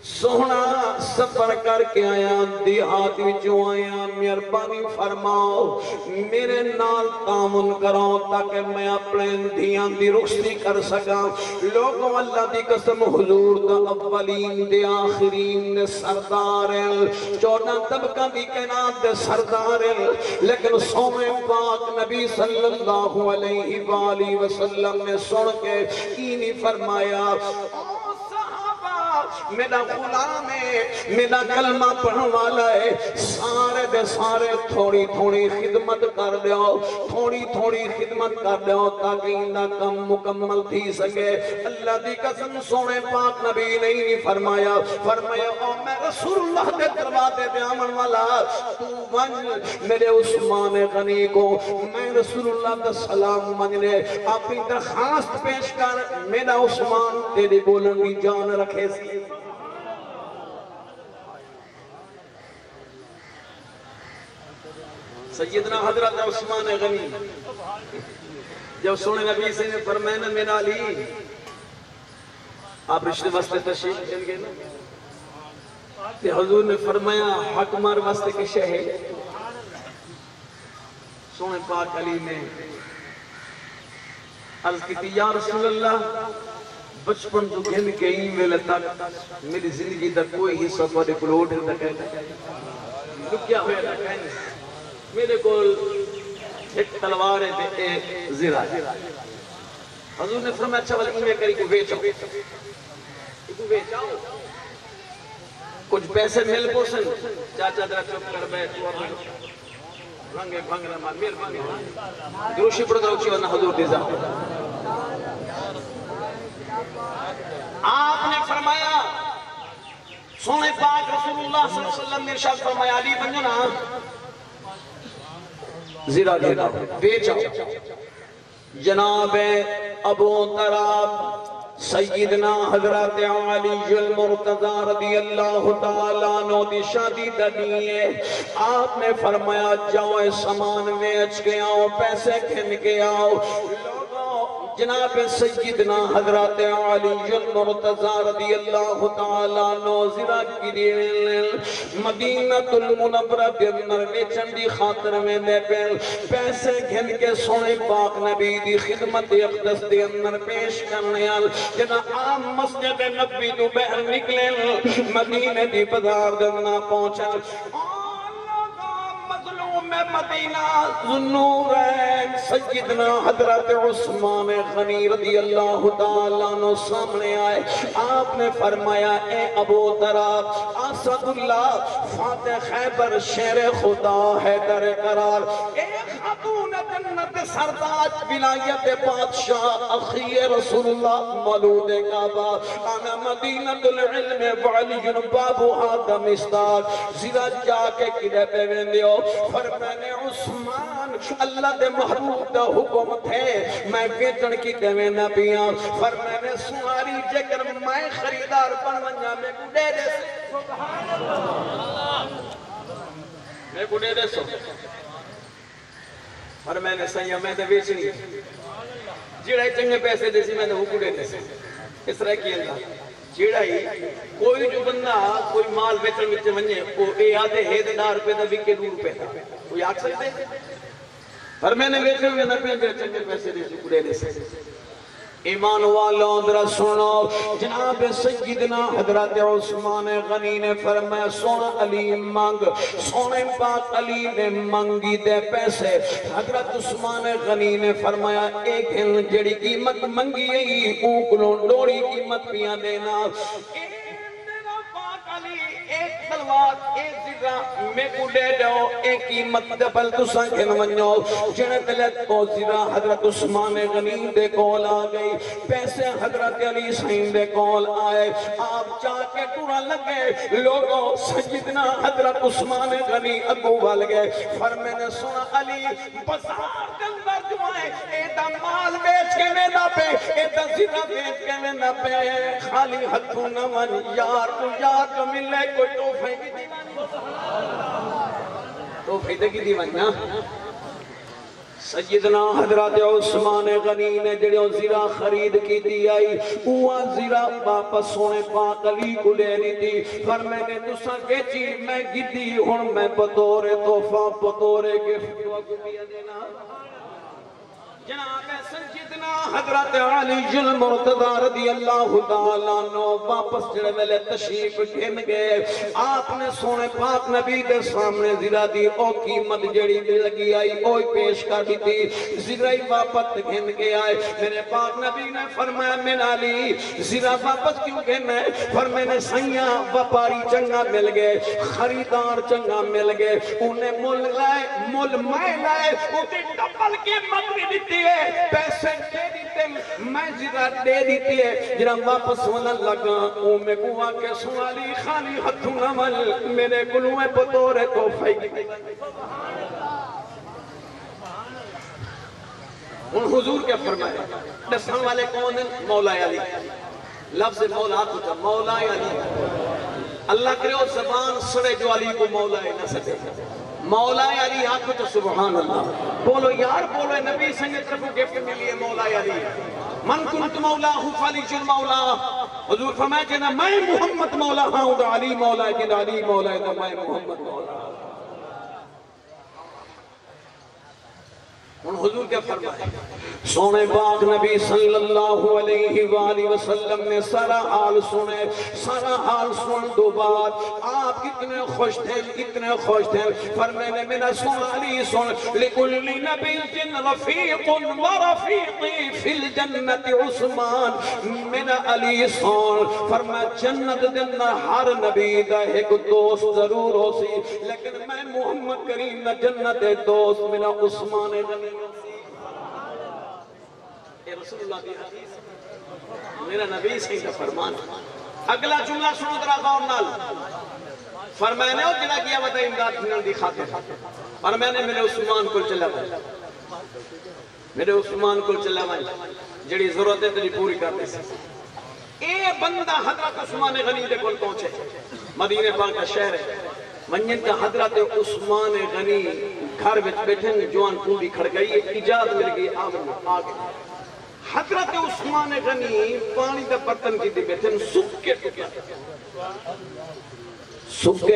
سونا سفر کر کے آیا, دیہات وچوں آیا, مہربانی فرماؤ میرے نال تعاون کرو تاکہ میں اپنے دیاں دی رخصتی کر سکاں. لوگوں اللہ دی قسم حضور دا اولین دے آخرین دے سردار ہیں, 14 طبقہ دی کائنات دے سردار ہیں. لیکن سونے پاک نبی صلی اللہ علیہ وآلہ وسلم نے سن کے کی نہیں فرمایا میرا غلام ہے, میرا کلمہ پڑھنے والا ہے, سارے دے سارے تھوڑی تھوڑی خدمت کر دیو, تھوڑی تھوڑی خدمت کر دیو تاکہ اندہ کم مکمل تھی سکے. اللہ دی قسم سونے پاک نبی نہیں فرمایا او میں رسول اللہ دے دروازے دے آمن والا, تو ونج میرے عثمان غنی کو میں رسول اللہ دا سلام منجنے اپنی درخواست پیش کر, میرا عثمان تیری بولن بھی جان رکھے سی. سیدنا حضرت عثمان غنی جب سونے نبی سے نے فرمایا میرا علی آپ رشتے واسطے تشریف چل گئے نا, کہ حضور نے فرمایا حق مار واسطے کشے ہے. سونے پاک علی نے عرض کی تھی یا رسول اللہ بچپن تو گھن کے ہی ویلے تک میری زندگی دا کوئی حصہ تھوڑے کلوٹ ہے کہتا تو کیا ہویا تھا کہنے میرے کو ایک تلوار ہے زیرہ. حضور نے فرمایا اچھا والی میں کری کو بیچاؤ کچھ پیسے مل پوسن. چاچا درہ چپ کر بیٹھ رنگے بھنگرہ مار میر بھنگرہ دروشی پڑھ دروچی ورنہ حضور دیزا. آپ نے فرمایا سونے پاک رسول اللہ صلی اللہ علیہ وسلم نے ارشاد فرمایا علی بن جنا زیرہ دینا بیچا. جناب ابو طراب سیدنا حضرت علی المرتضی رضی اللہ تعالیٰ عنہ دی شادی دنیے, آپ نے فرمایا جاؤ سامان بیچ کے آؤ, پیسے کھن کے آؤ. جناب سیدنا حضرت علی المرتضی رضی اللہ تعالیٰ عنہ زرا کی مدینہ المنورہ کے اندر بیچن دی خاطر میں دے پیسے گھن کے سونے پاک نبی دی خدمت اقدس دے اندر پیش کرنے جناب عام مسجد نبی تو بہر نکلے مدینہ دی بازار دننا پہنچا. میں مدینہ ذنورین سیدنا حضرت عثمان غنی رضی اللہ تعالیٰ عنہ سامنے آئے. آپ نے فرمایا اے ابو طراب اسد اللہ فاتح خیبر شیر خدا حیدر قرار, اے خاتون جنت سرداج ولایت بادشاہ اخی رسول اللہ مولود کعبہ, انا مدینہ العلم وعلی بابها دمشق. زیرا جا کے کدے پہ ویندیو میں نے عثمان اللہ دے محبوب دا حکم تھے میں بیچن کی دیویں نبیاں پر میں نے سواری جگر میں خریدار بنوانجا میں کو دے دے سبحان اللہ میں کو دے دے سو پر میں نے سیاں میں دے بیچنی جیڑا چنگے پیسے دے سی میں نے حکم دے دے سی. اس طرح کی اللہ جیڑا ہی کوئی جو بندہ کوئی مال بیچن وچے منجے وہ اے آدھے ہیددار پہ دا وکے دور پہ دا کوئی آگ سکتے پر میں نے بیچے ہوئے نہ پہ چنگے پیسے دے سکتے دے سکتے. ایمان والوں درہ سنو جناب سیدنا حضرت عثمان غنی نے فرمایا سونا علی مانگ. سونے پاک علی نے مانگی دے پیسے. حضرت عثمان غنی نے فرمایا ایک ہن جڑی قیمت مانگی ہے اوکلوں ڈوڑی قیمت پیاں دینا. ایک تلوار ایک زیرہ میں کو دے دو ایک قیمت دبل تو سنگن ونیو جنہ دلت او زیرہ حضرت عثمان غنی دے کول آ گئی پیسے حضرت علی سین دے کول آئے آپ چاہ کے ٹورا لگے لوگوں سجدنا حضرت عثمان غنی اگو وال گئے فرمے نے سنا علی بازار دندر جو آئے ایدہ مال بیچ کے میں نہ پہ ایدہ زیرہ بیچ کے میں نہ پہ خالی ہتھوں نہ من یار تو ملے کوئی توفے کی دیوانی توفے کی دیوانی سیدنا حضرت عثمان غنی نے جڑیوں زیرہ خرید کی دی آئی اوہ زیرہ واپس سونے پاک علی کو لے لی تھی فرمے نے تسا کے چیز میں گدی ہون میں بطور توفہ بطور گفت کو بھی دینا جناب سیدنا حضرت علی المرتضی رضی اللہ تعالیٰ عنہ واپس جڑے ویلے تشریف گھن گئے آپ نے سونے پاک نبی دے سامنے زیرہ دی او قیمت جڑی دی لگی آئی اوئی پیش کر دی تھی زیرہ واپس گھن کے آئے میرے پاک نبی نے فرمایا من علی زیرہ واپس کیوں گھن ہے فرمائے نے سیاں وپاری چنگا مل گئے خریدار چنگا مل گئے انہیں مل لائے مل مائے لائے انہیں ڈبل کی مت بھی دیتی پیسے دے دیتے میں زیرہ دے دیتی ہے جنہاں واپس ہونا لگا او میں کوا کے سوالی خالی ہتھوں نمال میرے گلویں پتورے تو فیق ان حضور کے فرمائے دسان والے کون ہیں مولا علی لفظ مولا کو تھا مولا علی اللہ کرے اور زبان سڑے جو علی کو مولا نہ سکے مولا علی آنکھو تو سبحان اللہ بولو یار بولو نبی سنگت ربو گفت ملی ہے مولا علی من کنت مولا ہوں فالی جل مولا حضور فرمائے جنا میں محمد مولا ہوں دا علی مولا ہے جنا علی مولا ہے دا میں محمد مولا ان حضور کیا فرمائے سونے پاک نبی صلی اللہ علیہ وآلہ وسلم نے سارا حال سنے سارا حال سن دو بات آپ کتنے خوش تھے فرمائے میرا سوالی سن لکل نبی جن رفیق ورفیقی فی الجنت عثمان میرا علی سن فرمائے جنت دن ہر نبی دا ایک دوست ضرور ہو سی لیکن میں محمد کریم نہ جنت دوست میرا عثمان غنی اے رسول اللہ کی حدیث میرا نبی سے کا فرمان اگلا جملہ سنو درہ غور نال فرمائے نے او جڑا کیا وطا امداد دنیا دی خاطر اور میں نے میرے عثمان کو چلا بھائی میرے عثمان کو چلا بھائی جڑی ضرورت ہے تجھے پوری کرتے سے اے بندہ حضرت عثمان غنی دے کل پہنچے مدینہ پاک کا شہر ہے منجن کا حضرت عثمان غنی گھر وچ بیٹھن جوان پوری کھڑ گئی اجازت مل گئی آگے حضرت عثمان غنی پانی دا برتن کی دی بیٹھن سکے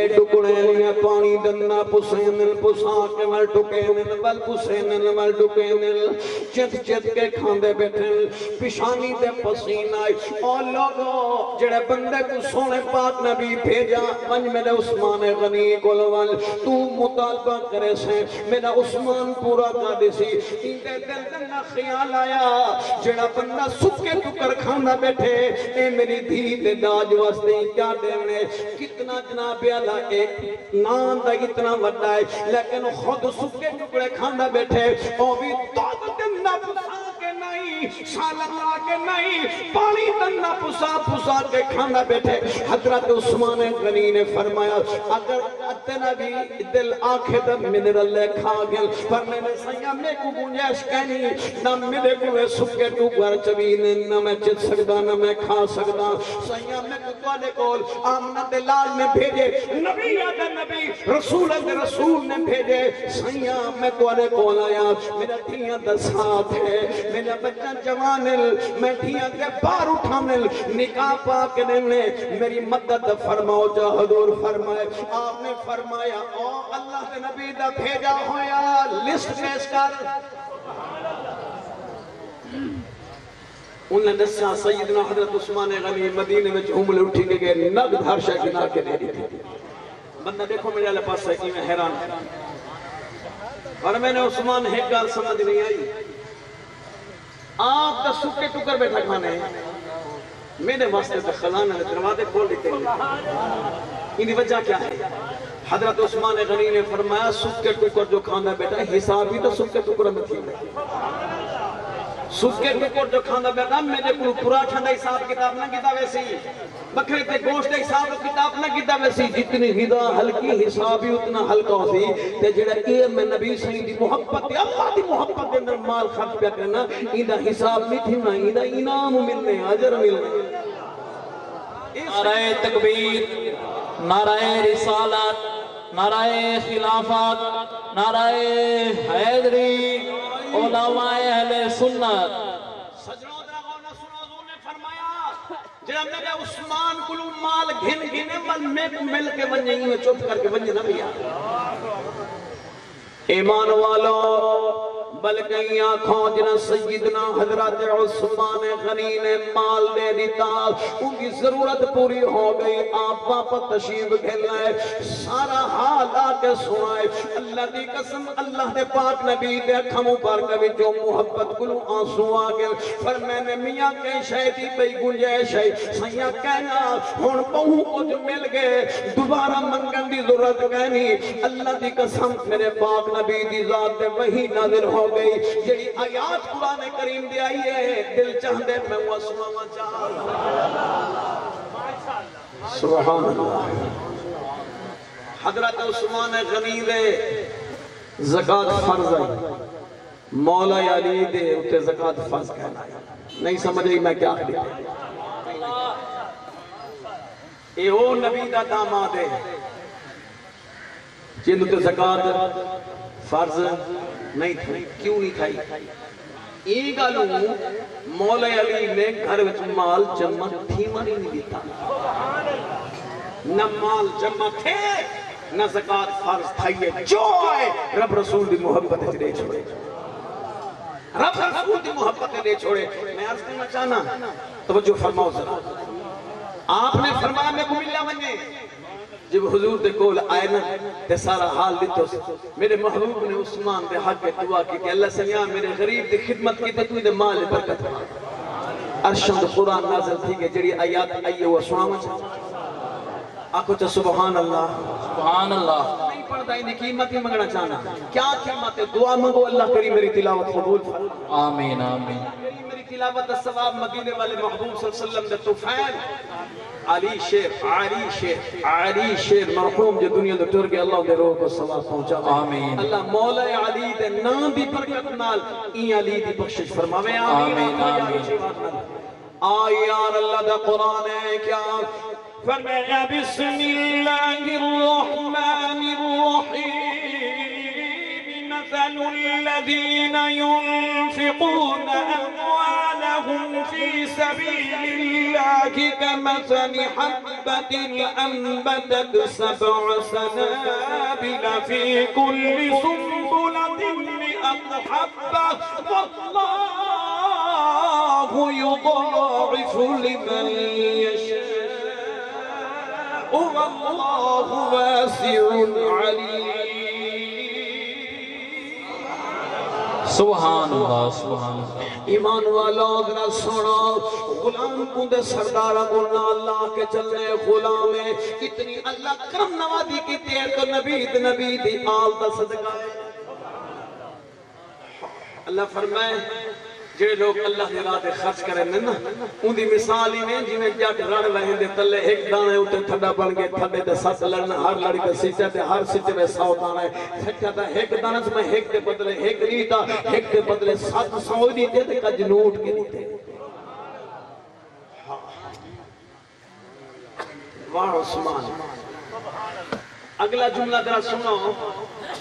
ٹکڑے پانی دننا پسینل پسا کے مل ٹکینل ول پسینل مل ٹکینل چت کے کھاندے بیٹھن پشانی دے پسین آئی اور لوگوں جڑے بندے کو سونے پاک نبی بھیجا منج میرے عثمان غنی کولوال تو مطالبہ کرے سے میرا عثمان پورا کردی سی اندے دل دننا خیال آیا جڑا بندہ سکے ٹکر کھاندہ بیٹھے اے میری دھی دے داج واسطے کیا دینے کتنا جناب بیالا ایک نام دا اتنا وڈا ہے لیکن خود سکے ٹکڑے کھاندہ بیٹھے اور بھی دودھ دننا پسا کے نہیں سالت آکے نہیں پانی دننا پسا کے کھاندہ بیٹھے حضرت عثمان غنی نے فرمایا اگر اتنا بھی دل آنکھے دا منر اللہ کھا گل پر میں نے سیاں میں کو گنجائش کہنی نہ میرے کو سکے ٹکڑ چوین نہ میں چت سکتا نہ میں کھا سکتا سیاں میں کو توالے کول آمنہ دلال نے بھیجے نبی آدھا نبی رسول نے بھیجے سیاں میں توالے کول آیا میرا دھیاں دا ساتھ ہے میرا بچہ جوانل میں دھیاں کے بار اٹھانل نکاح پاک نے میری مدد فرماؤ جا حضور فرمائے آپ نے فرمایا او اللہ کے نبی دا بھیجا ہویا لسٹ پیش کر انہوں نے نسا سیدنا حضرت عثمان غنی مدینہ میں جھوملے اٹھی کے گئے نگد ہر شاہ گنا کے دے دی تھی بندہ دیکھو میرے اللہ پاس ہے کہ میں حیران اور میں نے عثمان ایک گال سمجھ نہیں آئی آپ دا سکے ٹکر بیٹھا کھانے میرے واسطے تو خزانہ نے دروازے کھول دیتے ہیں ان دی وجہ کیا ہے حضرت عثمان غنی نے فرمایا سکے ٹکر جو کھانا بیٹا حساب ہی تو سکے ٹکر میں تھی سکے ٹکر جو کھانا بیٹا میرے کو پورا کھانا حساب کتاب نہ کیتا ویسی بکرے تے گوشت حساب کتاب نہ کیتا ویسی جتنی غذا ہلکی حساب ہی اتنا ہلکا سی تے جڑا اے میں نبی صحیح دی محبت تے اللہ دی محبت دے اندر مال خرچ پیا کرنا ایندا حساب نہیں تھی نہ ایندا انعام ملنے اجر ملنے نعرہ تکبیر نعرہ رسالت نعرہ خلافت نعرہ حیدری علماء اہل سنت سجنوں درہ غورنا سنو حضور نے فرمایا جب میرے عثمان کلو مال گھن گھنے من میں کو مل کے بنجیں گے چوپ کر کے بنجیں نہ بھیا ایمان والو بلکہ آنکھوں جنہ سیدنا حضرت عثمان غنی نے مال دے دیتا ان کی ضرورت پوری ہو گئی آپ واپس تشریف کھیلنا ہے سارا حال آکے سنائے اللہ دی قسم اللہ دے پاک نبی دے کھموں پر کبھی جو محبت کلو آنسو آگے پر میں نے میاں کے شہدی پہ گنجائش ہے سیاں کہنا ہون پہوں کو جو مل گئے دوبارہ منگن دی ضرورت کہنی اللہ دی قسم میرے پاک نبی دی ذات دے وہی نازل ہو گئی جڑی آیات قرآن کریم دے آئی ہے دل چاہدے میں وہ سنوا چاہا سبحان اللہ حضرت عثمان غنی دے زکاة فرض ہے مولا علی دے اتے زکاة فرض کہنا ہے نہیں سمجھے میں کیا کہتے اے او نبی دا داماد ہے جن اتے زکاة فرض نہیں تھا کیوں نہیں تھا ایک گالوں مولا علی نے گھر وچ مال جمع تھی مانی نہیں دیتا نہ مال جمع تھے نہ زکاة فرض تھائیے جو آئے رب رسول دی محبت دے چھوڑے رب رسول دی محبت دے چھوڑے میں عرض کرنا چاہنا توجہ فرماؤ ذرا آپ نے فرمایا میں کو ملیا بننے جب حضور دے کول آئے نا تے سارا حال دیتو میرے محبوب نے عثمان دے حق کے دعا کی کہ اللہ سمیاں میرے غریب دے خدمت کی تے تو دے مال برکت عرشم دے قرآن نازل تھی کہ جڑی آیات آئیے وہ سناما چاہتا آکو چا سبحان اللہ سبحان اللہ نہیں پڑھتا ہی نہیں قیمت ہی مگنا چاہنا کیا قیمت ہے دعا مگو اللہ کریم میری تلاوت قبول فرما آمین آمین میری تلاوت الثواب مدینے والے محبوب صلی اللہ علیہ وسلم دے طفیل علی شیر مرحوم جو دنیا دے ٹر کے اللہ دے روح کو ثواب پہنچا آمین اللہ مولا علی دے نام دی برکت نال این علی دی بخشش فرماوے آمین یار اللہ دا قرآن ہے کیا فرمایا بسم اللہ الرحمن الرحیم مثل الذین ينفقون أموالهم في سبيل الله كمثل حبة أنبتت 7 سنابل في كل سنبلة 100 حبة والله يضاعف لمن يشاء والله واسع عليم سبحان اللہ سبحان اللہ ایمان والا اگر سونا غلام کو دے سردارہ گلنا اللہ کے چلنے غلام ہے اتنی اللہ کرم نوازی کی تیر تو نبی دی آل دا صدقہ ہے اللہ فرمائے جڑے لوگ اللہ دی راہ تے خرچ کریں نا ان دی مثال ہی میں جی میں جٹ رڑ رہے دے تلے ایک دانے ہوتے تھڑا بن گئے تھڑے دے 7 لڑنا ہر لڑی کے سیٹے تے ہر سیٹے میں 100 دانے سکتا تھا ایک دانے سے میں ایک دے بدلے ایک نیتا ایک دے بدلے 700 دیتے تے کج نوٹ کے دیتے واہ عثمان اگلا جملہ ذرا سنو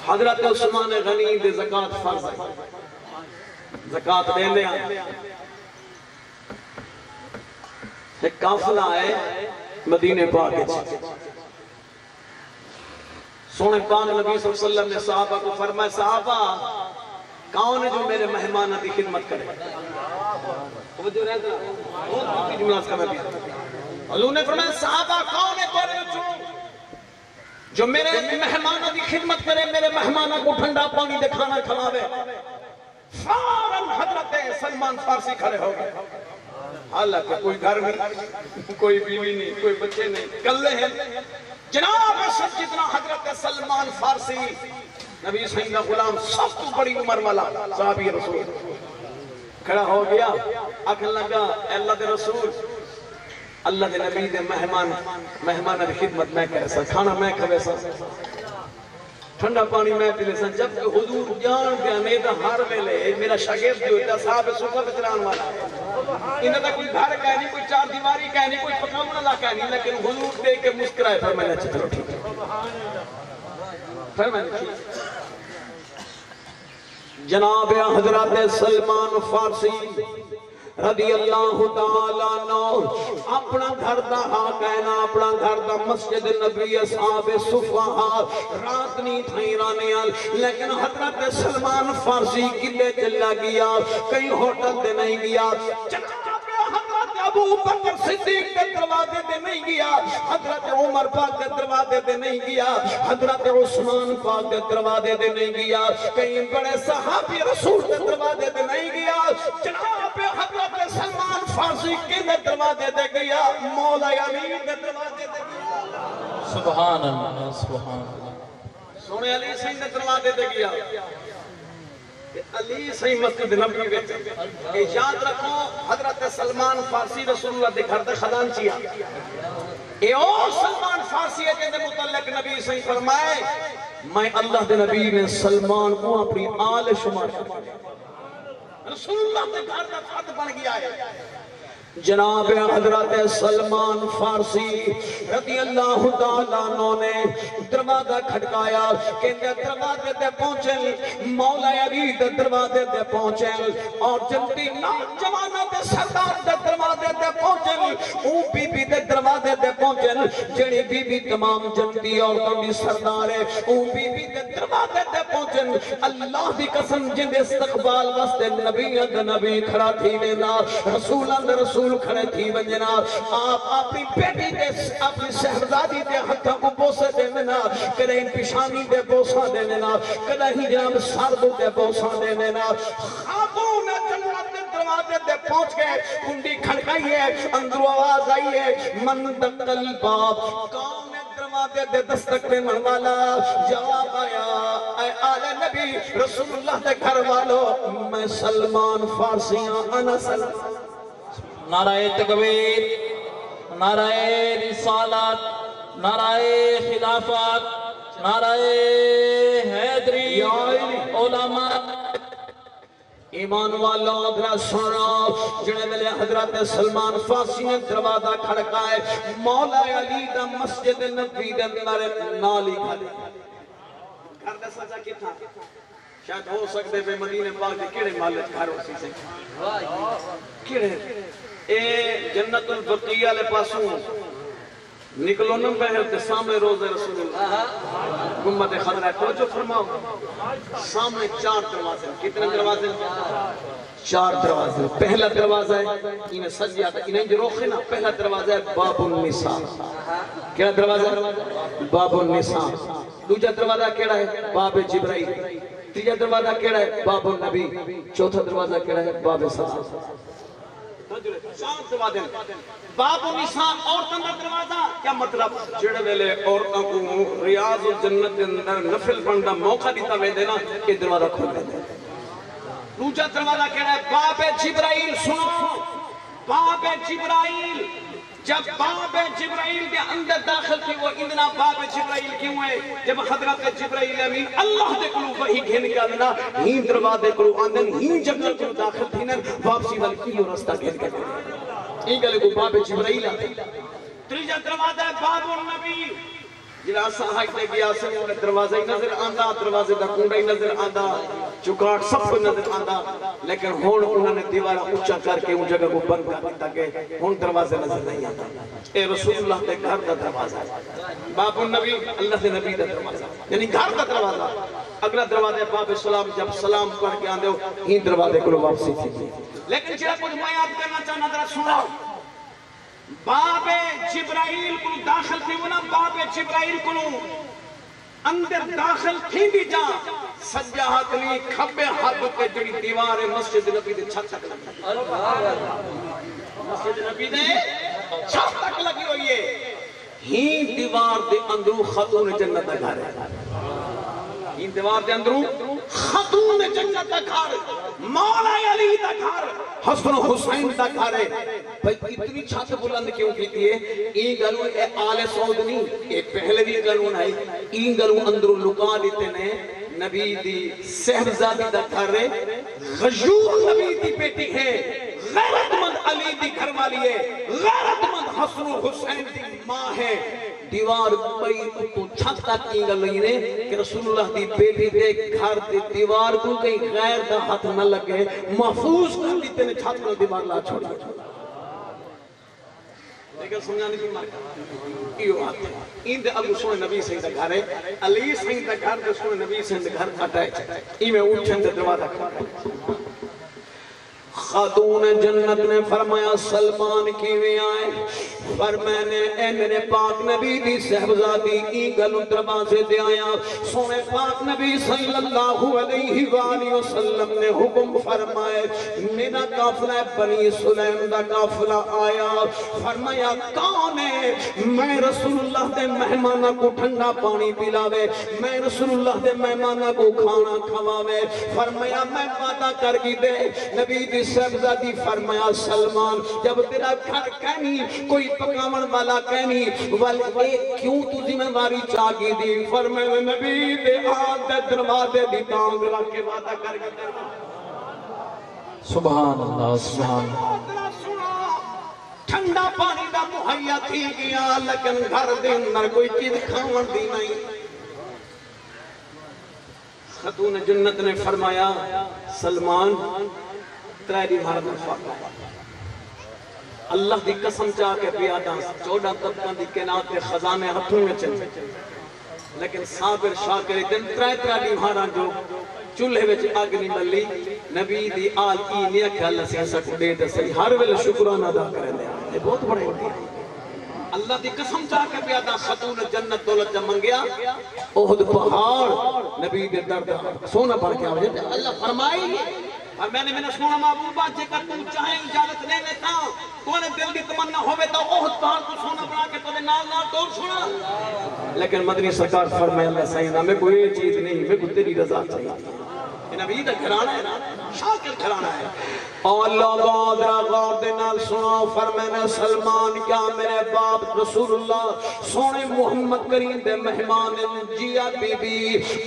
حضرت عثمان غنی دے زکاة فرض ہے زکاة دیں دیں ایک قافلہ ہے مدینے پاک سونے پاک نبی صلی اللہ علیہ وسلم نے صحابہ کو فرمایا صحابہ کون ہے جو میرے مہمانہ کی خدمت کرے توجہ رہتا بہت باقی جملہ اس کا میں بھی حضور نے فرمایا صحابہ کون ہے تیرے جو میرے مہمانہ کی خدمت کرے میرے مہمانہ کو ٹھنڈا پانی دے کھانا کھلاوے فوراً حضرت سلمان فارسی کھڑے ہو گئے حالانکہ کوئی گھر نہیں کوئی بیوی نہیں کوئی بچے نہیں کلے ہیں جناب سیدنا حضرت سلمان فارسی نبی صلی اللہ غلام سب تو بڑی عمر والا صحابی رسول کھڑا ہو گیا آکھن لگا اے اللہ دے رسول اللہ دے نبی دے مہمان دی خدمت میں کرے سا کھانا میں کھوے سا ٹھنڈا پانی میں پیلے سا جب کہ حضور جان گیا میرا ہر ویلے میرا شاگرد جو ہوتا صاحب صفحہ بچران والا انہاں دا کوئی گھر کہہ نہیں کوئی چار دیواری کہہ نہیں کوئی پکاؤن اللہ کہہ نہیں لیکن حضور دیکھ کے مسکرائے پھر میں نے اچھا چلو ٹھیک ہے پھر میں نے ٹھیک جناب حضرت سلمان فارسی رضی اللہ تعالیٰ عنہ اپنا گھر دا کہنا اپنا گھر دا مسجد نبی اصحاب صفحہ رات نہیں تھائی رانیال لیکن حضرت سلمان فارسی قلعے چلا گیا کئی ہوٹل دے نہیں گیا حضرت ابو بکر صدیق کے دروازے دے نہیں گیا حضرت عمر پاک کے دروازے دے نہیں گیا حضرت عثمان پاک کے دروازے دے نہیں گیا کئی بڑے صحابی رسول کے دروازے دے نہیں گیا جناب حضرت سلمان فارسی کے دروازے دے گیا مولا علی کے دروازے دے گیا سبحان اللہ سبحان اللہ سونے علی صحیح کے دروازے دے گیا علی صحیح مسجد نبی بیٹھے یاد رکھو حضرت سلمان فارسی رسول اللہ دے گھر دے خزان چیا اے او سلمان فارسی ہے جن دے متعلق نبی صحیح فرمائے میں اللہ دے نبی نے سلمان کو اپنی آل شمار رسول اللہ دے گھر دا فرد بن گیا ہے جناب حضرت سلمان فارسی رضی اللہ تعالیٰ عنہ نے دروازہ کھٹکایا کہتے دروازے تے پہنچے مولا علی دے دروازے تے پہنچے اور جلدی نوجوانوں دے سردار دے دروازے تے پہنچے اون بی بی دے دروازے تے پہنچے جڑی بی بی تمام جنتی عورتوں دی سردار ہے اون بی بی دے دروازے تے پہنچے اللہ دی قسم جن دے استقبال واسطے نبی کھڑا تھی وینا رسول کھڑے تھی ونجنا آپ اپنی بیٹی دے اپنی شہزادی دے ہتھا کو بوسے دے وینا کدے پیشانی دے بوسا دے وینا کدے ہی جناب سردو دے بوسا دے وینا خاتون جنت دے دروازے دے پہنچ گئے کنڈی کھڑکائی ہے اندروں آواز آئی ہے من دقل باب کون دروازے دے دستک دے من والا جواب آیا اے آل نبی رسول اللہ دے گھر والو میں سلمان فارسیاں انا سلمان نعرہ تکبیر نعرہ رسالت نعرہ خلافت نعرہ حیدری علماء ایمان والا ادھرا سونا جنہیں ملے حضرت سلمان فارسی نے دروازہ کھڑکائے مولا علی دا مسجد نبی دے اندر نالی کھڑے گھر دے سجا کی تھا شاید ہو سکتے بے مدینے پاک دے کیڑے مالک گھر اسی سے کیڑے اے جنت البقیہ لے پاسوں نکلو نم بہر تے سامنے روز رسول اللہ گمت خضرہ توجہ فرماؤ سامنے 4 دروازے کتنے دروازے 4 دروازے پہلا دروازہ ہے انہیں سجیا تھا انہیں جو روخے نا پہلا دروازہ ہے باب النساء کیا دروازہ ہے باب النساء دوجہ دروازہ کیڑا ہے باب جبرائیل تیجا دروازہ کیڑا ہے باب النبی چوتھا دروازہ کیڑا ہے باب صلاح باب النساء عورتوں کا دروازہ کیا مطلب جڑے ویلے عورتوں کو ریاض الجنت اندر نفل بننا موقع دیتا ہوئے دینا کہ دروازہ کھول دینا دوسرا دروازہ کہہ رہا ہے باب جبرائیل سنو باب جبرائیل جب باب جبرائیل کے اندر داخل تھی وہ اتنا باب جبرائیل کیوں ہے جب حضرت جبرائیل امین اللہ دے کلو وہی گھن کے آدھنا ہی دروازے کلو آندن ہی جنگل کلو داخل تھی نن واپسی والی کیلو رستہ گھن کے این گلے کو باب جبرائیل آتے تریجہ دروازہ ہے باب النبی جنہا صحاق دے گیا سے انہیں دروازہ ہی نظر آندہ دروازے دا کنڈا ہی نظر آندہ چکاٹ سب کو نظر آندہ لیکن ہون انہوں نے دیوارہ اچھا کر کے ان جگہ کو بند کر دیتا کہ ہون دروازے نظر نہیں آتا اے رسول اللہ دے گھر دا دروازہ ہے باب النبی اللہ دے نبی دا دروازہ یعنی گھر دا دروازہ اگلا دروازہ باب سلام جب سلام پڑھ کے آندے ہو ہی دروازے کو واپسی تھی لیکن جنہا کچھ میں یاد کرنا چاہنا ذرا سنو باب جبرائیل کو داخل تھی وہ نا باب جبرائیل کو اندر داخل تھی بھی جا سجا ہاتھ نہیں کھبے ہاتھ کے جڑی دیوار مسجد نبی دے چھت تک لگی مسجد نبی دے چھت تک لگی ہوئی ہے ہی دیوار دے اندروں خاتون جنت دا گھر ہے، ہی دیوار دے اندروں خاتون جنت دا گھر، مولا علی دا گھر، حسن و حسین دا گھر ہے۔ بھئی اتنی چھت بلند کیوں کی دیئے؟ این گلوں اے آل سعود نہیں، اے پہلے بھی گلوں ہے، این گلوں اندروں لکا دیتے نے نبی دی صحبزادی دا گھر ہے، غیور نبی دی بیٹی ہے، غیرت مند علی دی گھر والی ہے، غیرت مند حسن و حسین دی ماں ہے۔ دیوار پئی تو چھت تک کی گل ہوئی نے کہ رسول اللہ دی بیٹی دے گھر دی دیوار کو کہیں غیر دا ہاتھ نہ لگے، محفوظ کر دیتے نے چھت میں دیوار لا چھوڑی۔ لیکن سمجھانے کی مارکا یہ بات ہے، این دے ابو سونے نبی سے گھر ہے، علی سے گھر دے سونے نبی سے گھر اٹیچ ہے، این میں اونچن دے دروازہ کھڑا۔ خاتون جنت نے فرمایا سلمان کیویں آئے؟ فرمایا نے اے میرے پاک نبی دی صحبزادی کی گلوں دروازے دے آیا، سونے پاک نبی صلی اللہ علیہ وآلہ وسلم نے حکم فرمائے، میرا قافلہ بنی سلیم دا قافلہ آیا، فرمایا کون ہے؟ میں رسول اللہ دے مہمانہ کو ٹھنڈا پانی پلاوے، میں رسول اللہ دے مہمانہ کو کھانا کھواوے۔ فرمایا میں وعدہ کر کی دے، نبی دی صحبزادی فرمایا سلمان جب تیرا گھر کہنی کوئی پکاون والا کہنی والے کیوں تو ذمہ داری چاہی دی؟ فرمایا نبی دے آگ دے دروازے دی تانگ رکھ کے وعدہ کر کے دے۔ سبحان اللہ سبحان اللہ۔ ٹھنڈا پانی دا مہیا تھی گیا لیکن گھر دے اندر کوئی چیز کھاون دی نہیں۔ خاتون جنت نے فرمایا سلمان تیری مہارت فاقہ اللہ دی قسم چاہ کے پیاداں 14 طبقہ دی کائنات کے خزانے ہتھوں میں چلے، لیکن صابر شاکر دن تیری مہارت جو چولہے وچ آگ نہیں ملی، نبی دی آل کی نیا خیال سے ایسا کو دے دے صحیح ہر ویلے شکرانہ ادا کرے دے۔ یہ بہت بڑے ہوتی ہے، اللہ دی قسم چاہ کے پیاداں خاتون جنت دولت جب منگیا، احد پہاڑ نبی دے درد سونا پڑھ کے آوے اللہ فرمائی اور میں نے سونا محبوبہ جے کر تو چاہیں اجازت لے لیتا تو نے دل دی تمنا ہوئے تو احد پہاڑ کو سونا بنا کے تو نال نال توڑ سونا۔ لیکن مدنی سرکار فرمائے اللہ سیدہ میں کوئی چیز نہیں، میں کوئی تیری رضا چاہیے۔ یہ نبی دا گھرانا ہے نا، شاکر گھرانا ہے۔ اللہ بادرہ غور دے نال سنا فرمائے سلمان کیا میرے باپ رسول اللہ سونے محمد کریم دے مہمان جیا بی بی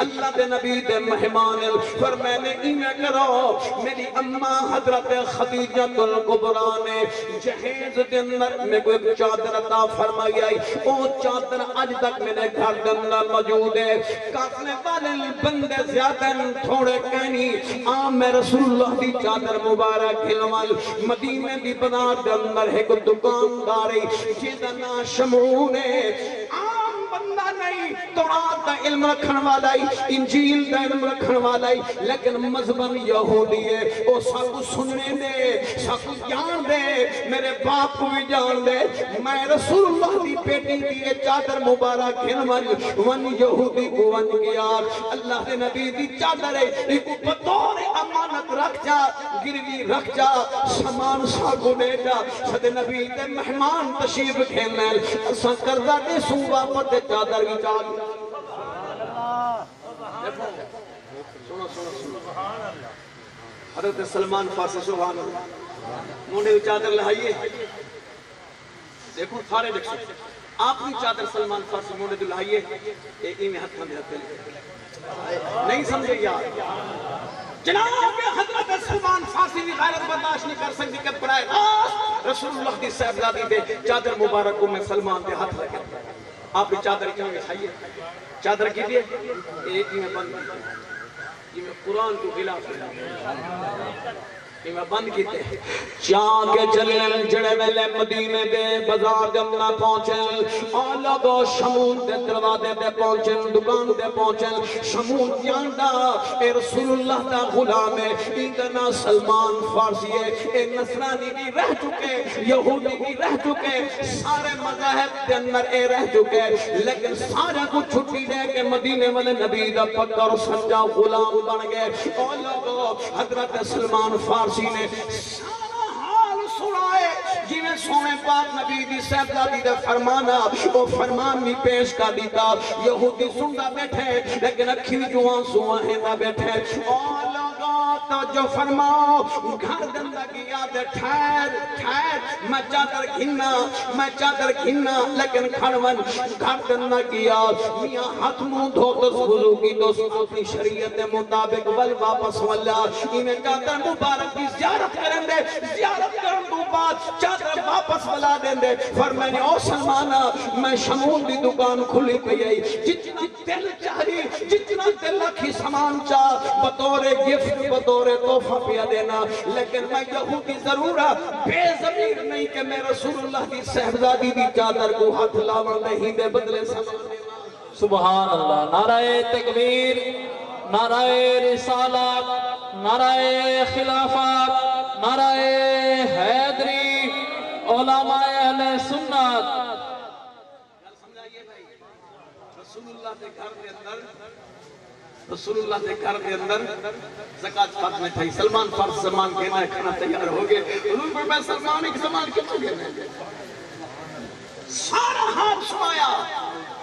اللہ دے نبی دے مہمان فرمائے نے ایمیں کرو میری اماں حضرت خدیجہ الکبریٰ نے جہیز دے اندر میں کوئی چادر عطا فرمائی آئی، وہ چادر آج تک میرے گھر دے اندر موجود ہے۔ قافلے والے بندے زیادہ تھوڑے کہنی آم میں رسول اللہ دی چادر مبارک کھلوال مدینہ دی بازار دے اندر ایک دکانداری جیدہ نا شمعون ہے، عام بندہ نہیں، تورات دا علم رکھن والا ہی، انجیل دا علم رکھن والا ہی، لیکن مذہباً یہودی ہے، وہ ساکو سننے دے، ساکو جان دے، میرے باپ کو بھی جان دے، میں رسول اللہ دی بیٹی دی چادر مبارک کھلوال ون یہودی کو ون گیا، اللہ دے نبی دی چادر ہے، ایک بطور امانت رکھ جا، گروی رکھ جا، سامان ساکو دے جا، صد نبی دے مہمان تشریف کھیلنے، اساں کردہ دے سوبا پر دے چادر کی چادر۔ سنو سنو سنو حضرت سلمان فارسی سبحان اللہ مونڈے چادر لہائیے، دیکھو سارے دیکھو آپ کی چادر سلمان فارسی مونڈے لہائیے، ایک ہی میں ہتھاں دے ہتھے نہیں سمجھے یار جناب حضرت سلمان فارسی بھی غیرت برداشت نہیں کر سکتی کہ برائے رسول اللہ کی صاحبزادی دے چادر مبارک کو میں سلمان دے ہاتھ لگے آپ کی چادر کیوں اٹھائیے، چادر کی دیئے ایک ہی میں بند یہ میں قرآن کو خلاف میں بند کیتے چاہ کے چلے جڑے ویلے مدینے دے بازار جمنا پہنچے آلہ گو شمون دے دروازے دے پہنچے دکان دے پہنچے شمون جاندا اے رسول اللہ دا غلام ہے اتنا سلمان فارسی ہے اے نصرانی بھی رہ چکے یہودی بھی رہ چکے سارے مذاہب دے اندر اے رہ چکے لیکن سارا کو چھٹی دے کے مدینے والے نبی دا پکا اور سچا غلام بن گئے آلہ گو حضرت سلمان فارسی نے سارا حال سنائے جی میں سونے پاک نبی دی صاحبزادی دے فرمانا وہ فرمان بھی پیش کر دیتا یہودی سندا بیٹھے لیکن اکھی جو آنسو آہیں نہ بیٹھے اور لوگوں توجہ فرماؤ گھر دندہ کی یاد ٹھہر میں چادر گھننا لیکن کھڑون گھر دندہ کی یاد میاں ہاتھ منہ دھوتس وضو کی دوست اپنی شریعت مطابق ول واپس والا انہیں چادر مبارک کی زیارت کریں دے زیارت کرن دو بعد چادر واپس والا دیں دے فرمائنے او سلمانا میں شمول دی دکان کھلی پہ آئی جتنا دل چاہی جتنا دل کی سامان چاہ بطور گفٹ بطور توفہ پیا دینا لیکن میں یہودی ضرورہ بے ضمیر نہیں کہ میں رسول اللہ دی صحبزادی دی چادر کو ہاتھ لاون نہیں دے بدلے سامان دینا سبحان اللہ نعرہ تکبیر نعرہ رسالت نعرہ خلافت نعرہ حیدری علماء اہل سنت رسول اللہ دے گھر دے اندر زکاة فرض میں تھائی سلمان فرض زمان کہنا ہے کھانا تیار ہو گئے حضور پر میں سلمان ایک زمان کیوں گئے سارا ہاتھ سمایا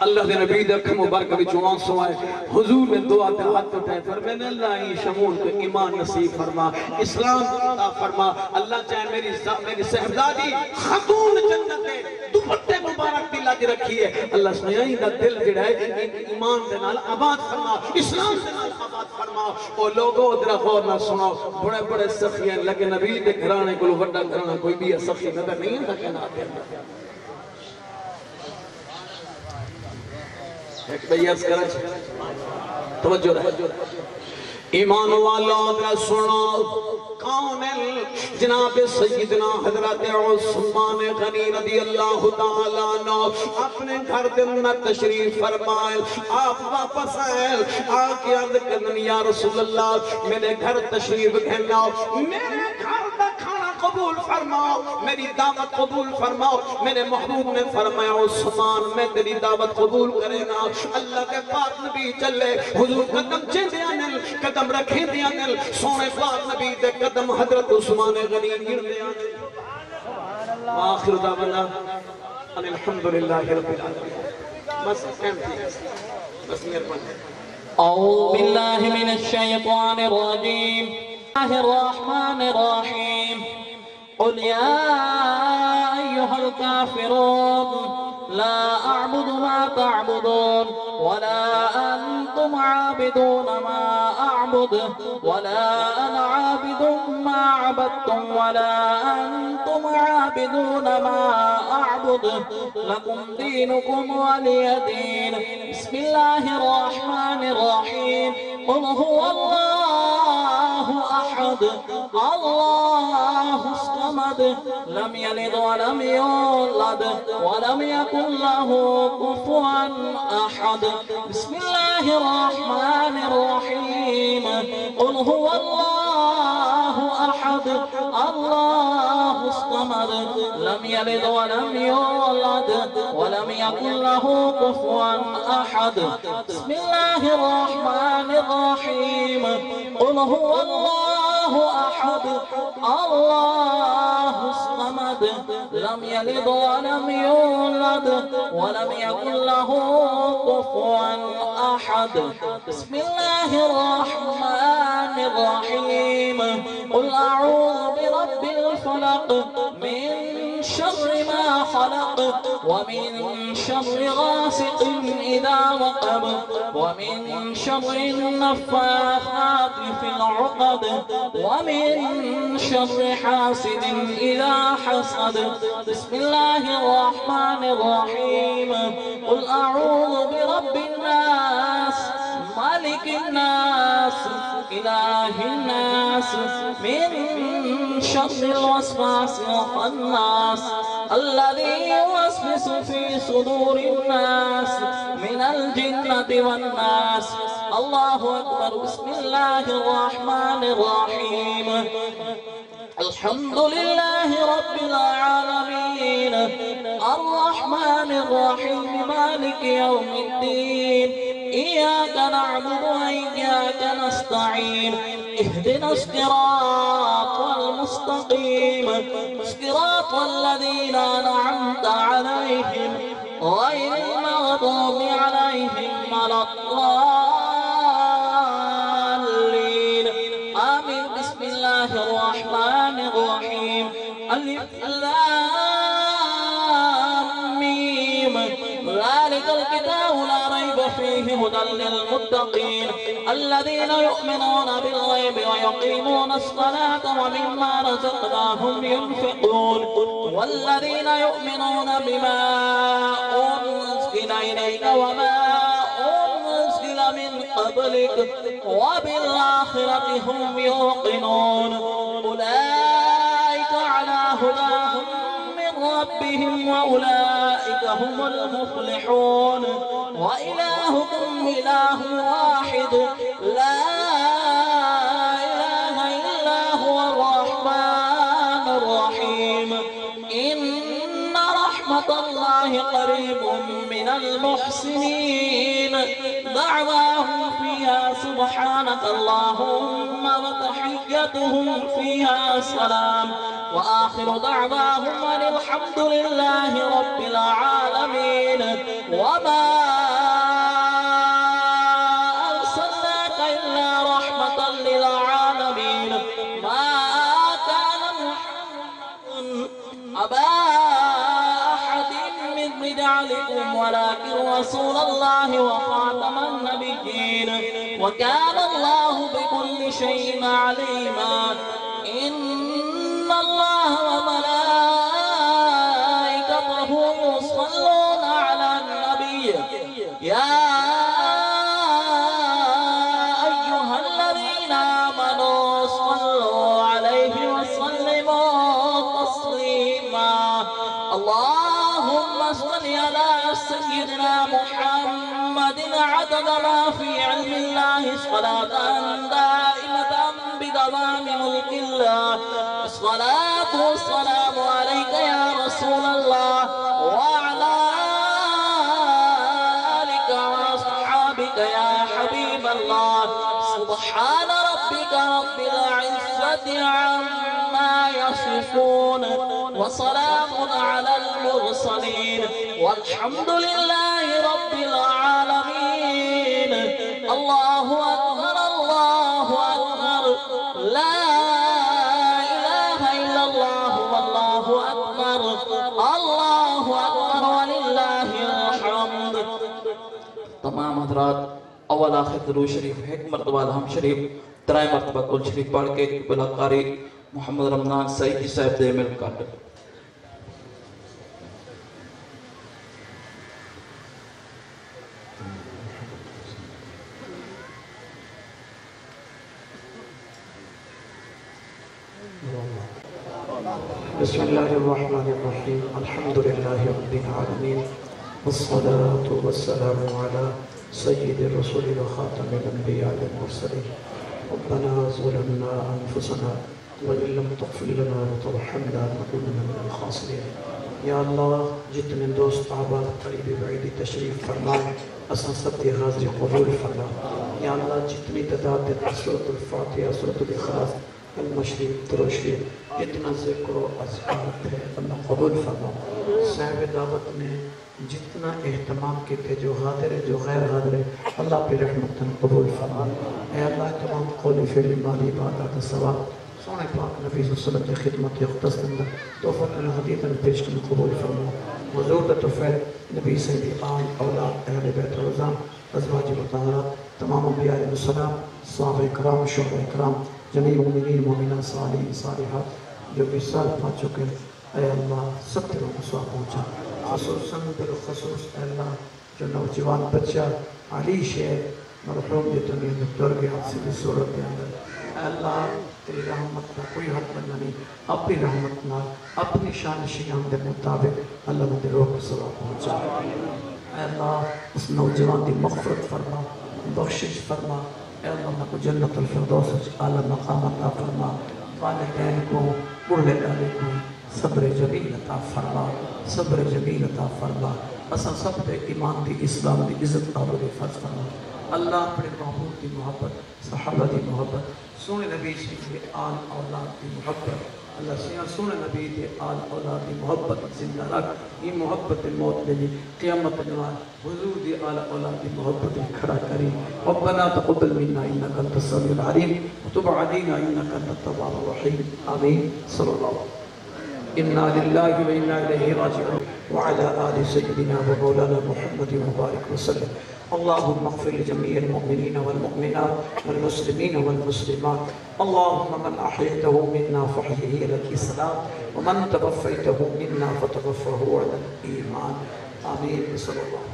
اللہ دے نبی دے اکھم مبارک بھی جوان سمائے حضور نے دعا تے ہاتھ اٹھائے فرمائے اللہ ہی شمول کو ایمان نصیب فرما اسلام عطا فرما اللہ چاہے میری صحبزادی خاتون جنت ہے دوپٹے مبارک دل اج رکھی ہے اللہ سنیائی دا دل جڑا ہے ایمان دے نال آباد فرما اسلام دے نال آباد فرما او لوگوں ادھر غور نہ سناؤ بڑے بڑے سخی ہیں لگے نبی دے گھرانے کو وڈا گھرانا کوئی بھی سخی نظر نہیں ہے کہ نہ آتے ایک بیعت کریں توجہ رہے ایمان والا ادھر سنو کامل جناب سیدنا حضرت عثمان غنی رضی اللہ تعالیٰ عنہ اپنے گھر دن میں تشریف فرمائے آپ واپس آئے آکے عرض کرن یا رسول اللہ میرے گھر تشریف گھناؤ میرے گھر دا کھانا قبول فرماؤ میری دعوت قبول فرماؤ میرے محبوب نے فرمایا عثمان میں تیری دعوت قبول کرے نا اللہ کے پاک نبی چلے حضور قدم چندے آنل قدم رکھیں دے آنل سونے پاک نبی دے قدم حضرت عثمان غنی گر دے آنل وآخر دعوانا ان الحمدللہ رب العالمین بس بس مہربان اعوذ باللہ من الشیطان الرجیم اللہ الرحمن الرحیم قل يا أيها الكافرون لا أعبد ما تعبدون ولا أنتم عابدون ما أعبد ولا أنا عابد ما عبدتم ولا أنتم عابدون ما أعبد لكم دينكم ولي دين بسم الله الرحمن الرحيم قل هو الله أحد الله الصمد لم يلد ولم يولد ولم يكن له كفوا أحد بسم الله الرحمن الرحيم قل هو الله أحد الله الصمد لم يلد ولم يولد ولم يكن له كفوا أحد بسم الله الرحمن الرحيم قل هو الله أحد الله الصمد لم يلد ولم يولد ولم يكن له كفوا أحد بسم الله الرحمن الرحيم قل أعوذ برب الفلق من شر ما خلق ومن شر غاسق إذا وقب ومن شر النفاثات في العقد ومن شر حاسد إذا حسد بسم الله الرحمن الرحيم قل أعوذ برب الناس مالك الناس إله الناس من شر الوسواس الخناس الذي يوسوس في صدور الناس من الجنة والناس الله أكبر بسم الله الرحمن الرحيم الحمد لله رب العالمين الرحمن الرحيم مالك يوم الدين إياك نعبد وإياك نستعين اهدنا الصراط المستقيم صراط الذين أنعمت عليهم غير المغضوب عليهم ولا الضالين آمين. بسم الله الرحمن الرحيم. ألف لام ميم ذلك الكتاب لا ريب فيه هدى للمتقين الذين يؤمنون بالغيب ويقيمون الصلاة ومما رزقناهم ينفقون والذين يؤمنون بما أنزل إليك وما أنزل من قبلك وبالآخرة هم يوقنون أولئك على هدى من ربهم وأولئك هم المفلحون. وإلهكم إله واحد لا إله إلا هو الرحمن الرحيم. إن رحمة الله قريب من المحسنين. دعواهم فيها سبحانك اللهم وتحيتهم فيها سلام وآخر دعواهم أن الحمد لله رب العالمين. وما أرسلناك إلا رحمة للعالمين. ما كان محمد أبا أحد من رجالكم ولكن رسول الله وخاتم النبيين وكان الله بكل شيء عليما. إن الله وملائكته يصلون على النبي يا أيها الذين آمنوا صلوا عليه وسلموا تسليما. اللهم صل على سيدنا محمد عدد ما في علم الله صلاة دائمة بدوام ملك الله. الصلاة والسلام عليك يا رسول الله وعلى آلك وأصحابك يا حبيب الله. سبحان ربك رب العزة عما يصفون وسلام على المرسلين والحمد لله رب العالمين. الله أكبر الله أكبر لا إله إلا الله والله أكبر الله أكبر ولله الحمد. تمام حضرات اول آخر درود شریف ایک مرتبہ الحمد شریف ترائے مرتبہ کل شریف پڑھ کے قبلہ قاری محمد رمضان سعیدی صاحب دے مل کر بسم الله الرحمن الرحيم. الحمد لله رب العالمين والصلاة والسلام على سيد الرسول وخاتم الأنبياء والمرسلين. ربنا ظلمنا أنفسنا وإن لم تغفر لنا وترحمنا لنكونن من الخاسرين. یا اللہ جتنے دوست احباب قریب بعید تشریف فرمائے اساں سب کی حاضری قبول فرما. یا اللہ جتنی تعداد سورۃ الفاتحہ سورۃ الاخلاص المشریف دروشریف جتنا ذکر و اذکار ہے اللہ قبول فرما. صاحب دعوت نے جتنا اہتمام کیتے جو حاضر ہے جو غیر حاضر ہے اللہ پہ رحمت قبول فرما. اے اللہ تمام قول فعل مالی عبادات ثواب سونے پاک نبی صلی اللہ علیہ وسلم کی خدمت اقدس اندر تحفۃ الحدیث پیش کرنے قبول فرما. حضور تفیل نبی سیدی آل اولاد اہل بیت رضام ازواج مطہرات تمام انبیاء علیہ السلام صحابہ اکرام شہداء اکرام جمیع مومنین مومنات صالحین صالحات جو وصال پا چکے اے اللہ سب تیروں کو سوا پہنچا. خصوصاً بالخصوص اے اللہ جو نوجوان بچہ علی شیر مرحوم جتنی دکتر کے حادثے کی صورت کے اندر اے اللہ تیری رحمت کا کوئی حد بندہ نہیں اپنی رحمت نہ اپنی شان شیان کے مطابق اللہ نے روح کو سوا پہنچا. اے اللہ اس نوجوان کی مغفرت فرما بخشش فرما. اے اللہ نے کو جنت الفردوس اعلیٰ مقام عطا فرما. والدین کو بڑھے ڈالے کو صبر جمیل عطا فرما صبر جمیل عطا فرما. اساں سب دے ایمان دی اسلام دی عزت اور فرض فرما. اللہ اپنے محبوب کی محبت صحابہ کی محبت سونے نبی شریف کے آل اولاد کی محبت اللہ سیاں سونے نبی کے آل اولاد کی محبت زندہ رکھ یہ محبت موت لے قیامت نواز حضور دی آل اولاد کی محبت کھڑا کری ربنا تقبل منا انك انت السميع العليم وتب علينا انك انت التواب الرحيم آمين صلی اللہ علیہ إنا لله وإنا إليه راجعون وعلى آل سيدنا ومولانا محمد مبارك وسلم اللهم اغفر لجميع المؤمنين والمؤمنات والمسلمين والمسلمات اللهم من أحييته منا فاحيه على الإسلام ومن توفيته منا فتوفه على الإيمان آمين صلى الله عليه وسلم.